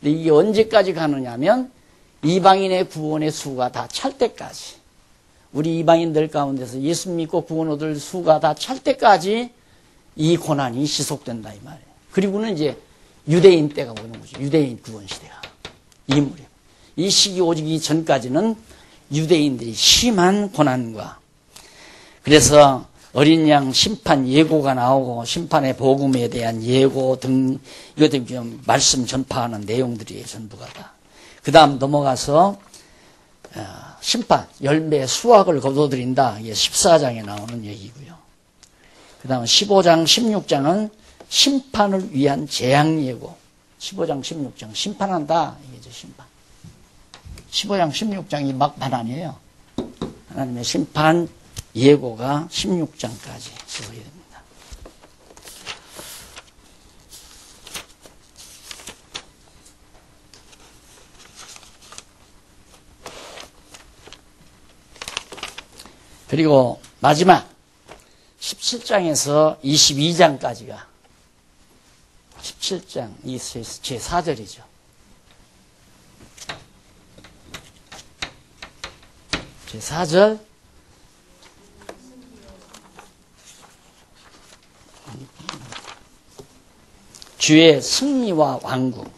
근데 이게 언제까지 가느냐면 이방인의 구원의 수가 다 찰 때까지, 우리 이방인들 가운데서 예수 믿고 구원 얻을 수가 다 찰 때까지 이 고난이 지속된다 이 말이에요. 그리고는 이제 유대인 때가 오는 거죠. 유대인 구원 시대가. 이 무렵. 이 시기 오기 전까지는 유대인들이 심한 고난과, 그래서 어린 양 심판 예고가 나오고, 심판의 복음에 대한 예고 등, 이것들 좀 말씀 전파하는 내용들이 전부가 다. 그 다음 넘어가서, 심판, 열매, 수확을 거둬들인다. 이게 14장에 나오는 얘기고요. 그 다음 15장, 16장은 심판을 위한 재앙 예고. 15장, 16장. 심판한다. 이게죠, 심판. 15장, 16장이 막판 아니에요. 하나님의 심판 예고가 16장까지 지속이 됩니다. 그리고 마지막 17장에서 22장까지가 17장 제4절이죠. 제4절 주의 승리와 왕국.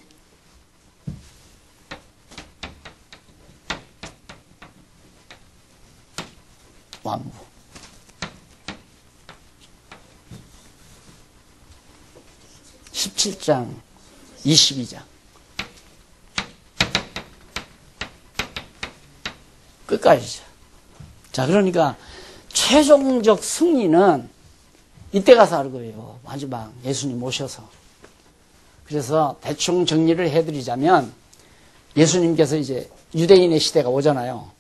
왕국. 17장, 22장. 끝까지죠. 자, 그러니까 최종적 승리는 이때 가서 할 거예요. 마지막 예수님 오셔서. 그래서 대충 정리를 해드리자면, 예수님께서 이제 유대인의 시대가 오잖아요.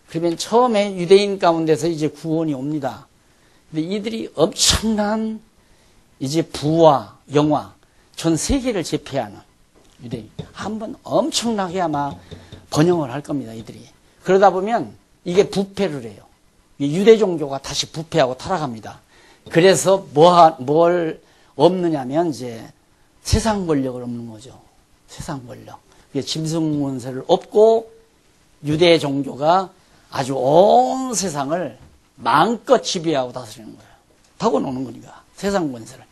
그러면 처음에 유대인 가운데서 이제 구원이 옵니다. 근데 이들이 엄청난 이제 부와 영화, 전 세계를 제패하는 유대인. 한번 엄청나게 아마 번영을 할 겁니다, 이들이. 그러다 보면 이게 부패를 해요. 유대 종교가 다시 부패하고 타락합니다. 그래서 뭘 없느냐면 이제 세상 권력을 얻는 거죠. 세상 권력. 짐승 권세를 얻고 유대 종교가 아주 온 세상을 마음껏 지배하고 다스리는 거예요. 타고 노는 거니까 세상 권세를.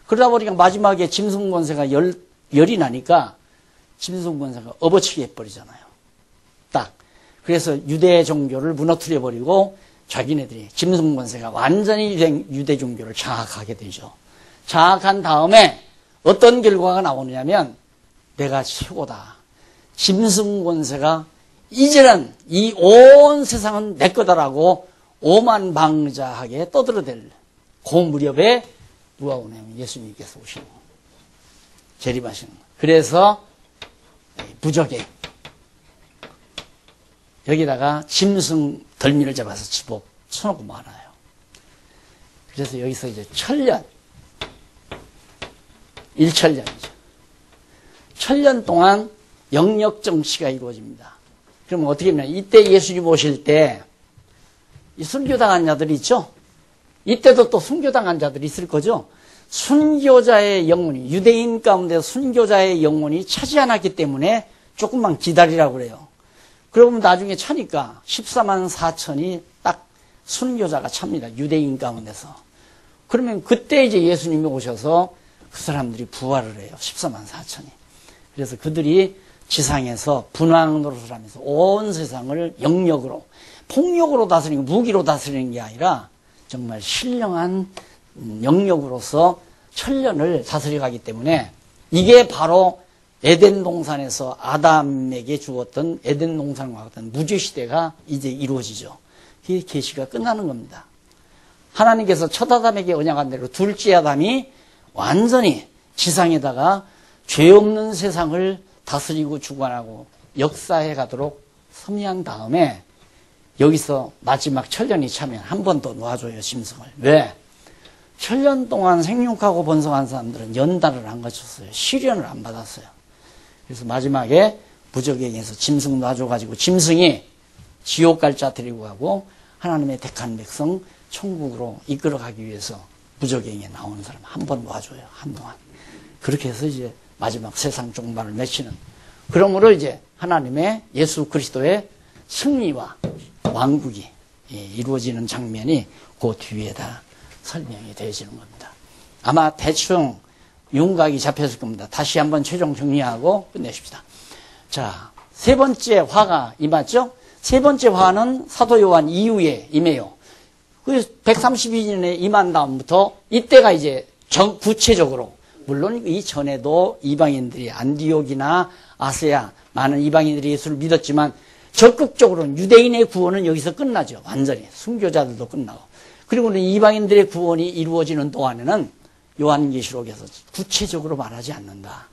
그러다 보니까 마지막에 짐승 권세가 열이 나니까 짐승 권세가 업어치게 해버리잖아요. 그래서 유대 종교를 무너뜨려 버리고 자기네들이 짐승 권세가 완전히 유대 종교를 장악하게 되죠. 장악한 다음에 어떤 결과가 나오느냐면 내가 최고다. 짐승 권세가 이제는 이 온 세상은 내 거다라고 오만방자하게 떠들어댈 그 무렵에 누가 오냐면 예수님께서 오시는 거예요. 재림하시는 거예요. 그래서 부적에 여기다가 짐승 덜미를 잡아서 집어 쳐놓고 말아요. 그래서 여기서 이제 천년, 1천년이죠. 천년 동안 영역 정치가 이루어집니다. 그러면 어떻게 하면 이때 예수님 오실 때 이 순교당한 자들이 있죠? 이때도 또 순교당한 자들이 있을 거죠? 순교자의 영혼이, 유대인 가운데 순교자의 영혼이 차지 않았기 때문에 조금만 기다리라고 그래요. 그러면 나중에 차니까 14만 4천이 딱 순교자가 찹니다. 유대인 가운데서. 그러면 그때 이제 예수님이 오셔서 그 사람들이 부활을 해요. 14만 4천이. 그래서 그들이 지상에서 분왕 노릇을 하면서 온 세상을 영역으로, 폭력으로 다스리는, 무기로 다스리는 게 아니라 정말 신령한 영역으로서 천년을 다스려 가기 때문에 이게 바로 에덴 동산에서 아담에게 주었던 에덴 동산과 같은 무죄시대가 이제 이루어지죠. 이 계시가 끝나는 겁니다. 하나님께서 첫 아담에게 언약한 대로 둘째 아담이 완전히 지상에다가 죄 없는 세상을 다스리고 주관하고 역사해 가도록 섭리한 다음에 여기서 마지막 천년이 차면 한 번 더 놓아줘요, 짐승을. 왜? 천년 동안 생육하고 번성한 사람들은 연단을 안 거쳤어요. 시련을 안 받았어요. 그래서 마지막에 무적행에서 짐승 놔줘가지고 짐승이 지옥 갈 자 데리고 가고 하나님의 택한 백성 천국으로 이끌어가기 위해서 무적행에 나오는 사람 한 번 놔줘요. 한동안. 그렇게 해서 이제 마지막 세상 종말을 맺히는. 그러므로 이제 하나님의 예수 그리스도의 승리와 왕국이 이루어지는 장면이 그 뒤에다 설명이 되어지는 겁니다. 아마 대충 윤곽이 잡혔을 겁니다. 다시 한번 최종 정리하고 끝내십시다. 자, 세 번째 화가 임했죠? 세 번째 화는 사도 요한 이후에 임해요. 그 132년에 임한 다음부터 이때가 이제 구체적으로, 물론 이 전에도 이방인들이 안디옥이나 아세아 많은 이방인들이 예수를 믿었지만 적극적으로는 유대인의 구원은 여기서 끝나죠. 완전히 순교자들도 끝나고. 그리고는 이방인들의 구원이 이루어지는 동안에는 요한계시록에서 구체적으로 말하지 않는다.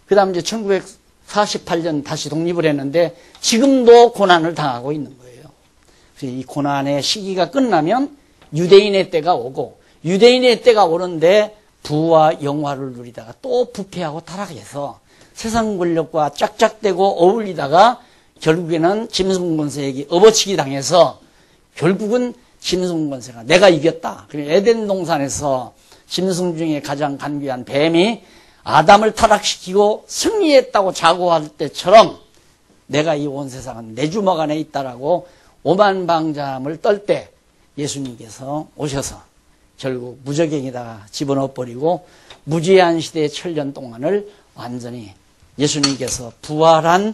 그 다음 이제 1948년 다시 독립을 했는데 지금도 고난을 당하고 있는 거예요. 그래서 이 고난의 시기가 끝나면 유대인의 때가 오고, 유대인의 때가 오는데 부와 영화를 누리다가 또 부패하고 타락해서 세상 권력과 짝짝대고 어울리다가 결국에는 짐승 권세에게 업어치기 당해서 결국은 짐승 권세가 내가 이겼다. 그리고 에덴 동산에서 짐승 중에 가장 간귀한 뱀이 아담을 타락시키고 승리했다고 자고할 때처럼 내가 이 온 세상은 내 주먹 안에 있다라고 오만방자함을 떨 때 예수님께서 오셔서 결국 무적행에다가 집어넣어버리고 무죄한 시대의 천년 동안을 완전히 예수님께서 부활,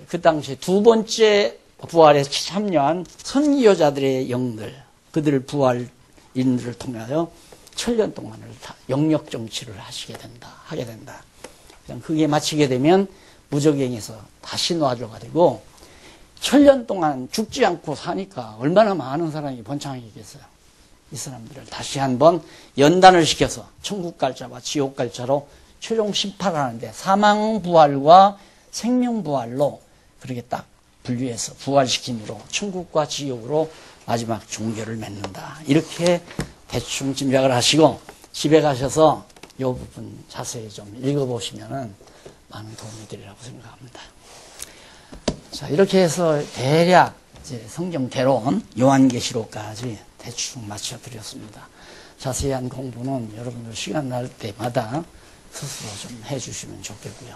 그 당시에 두 번째 부활에 참여한 선교자들의 영들, 그들을 부활인들을 통하여 천년 동안을 다 영역 정치를 하게 된다. 그게 마치게 되면 무적행에서 다시 놔줘가지고 천년 동안 죽지 않고 사니까 얼마나 많은 사람이 번창하겠어요. 이 사람들을 다시 한번 연단을 시켜서 천국 갈 자와 지옥 갈 자로 최종 심판하는데 사망부활과 생명부활로 그렇게 딱 분류해서 부활시킴으로 천국과 지옥으로 마지막 종교를 맺는다. 이렇게 대충 짐작을 하시고 집에 가셔서 이 부분 자세히 좀 읽어보시면 많은 도움이 되리라고 생각합니다. 자, 이렇게 해서 대략 이제 성경대로는 요한계시록까지 대충 맞춰드렸습니다. 자세한 공부는 여러분들 시간 날 때마다 스스로 좀 해주시면 좋겠고요.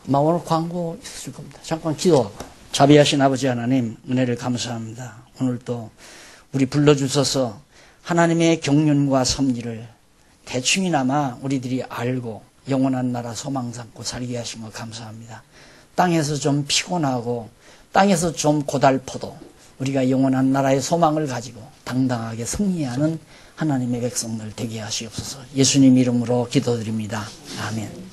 오늘 광고 있을 겁니다. 잠깐 기도하고. 자비하신 아버지 하나님, 은혜를 감사합니다. 오늘도 우리 불러주셔서 하나님의 경륜과 섭리를 대충이나마 우리들이 알고 영원한 나라 소망 삼고 살게 하신 것 감사합니다. 땅에서 좀 피곤하고 땅에서 좀 고달퍼도 우리가 영원한 나라의 소망을 가지고 당당하게 승리하는 하나님의 백성들 되게 하시옵소서. 예수님 이름으로 기도드립니다. 아멘.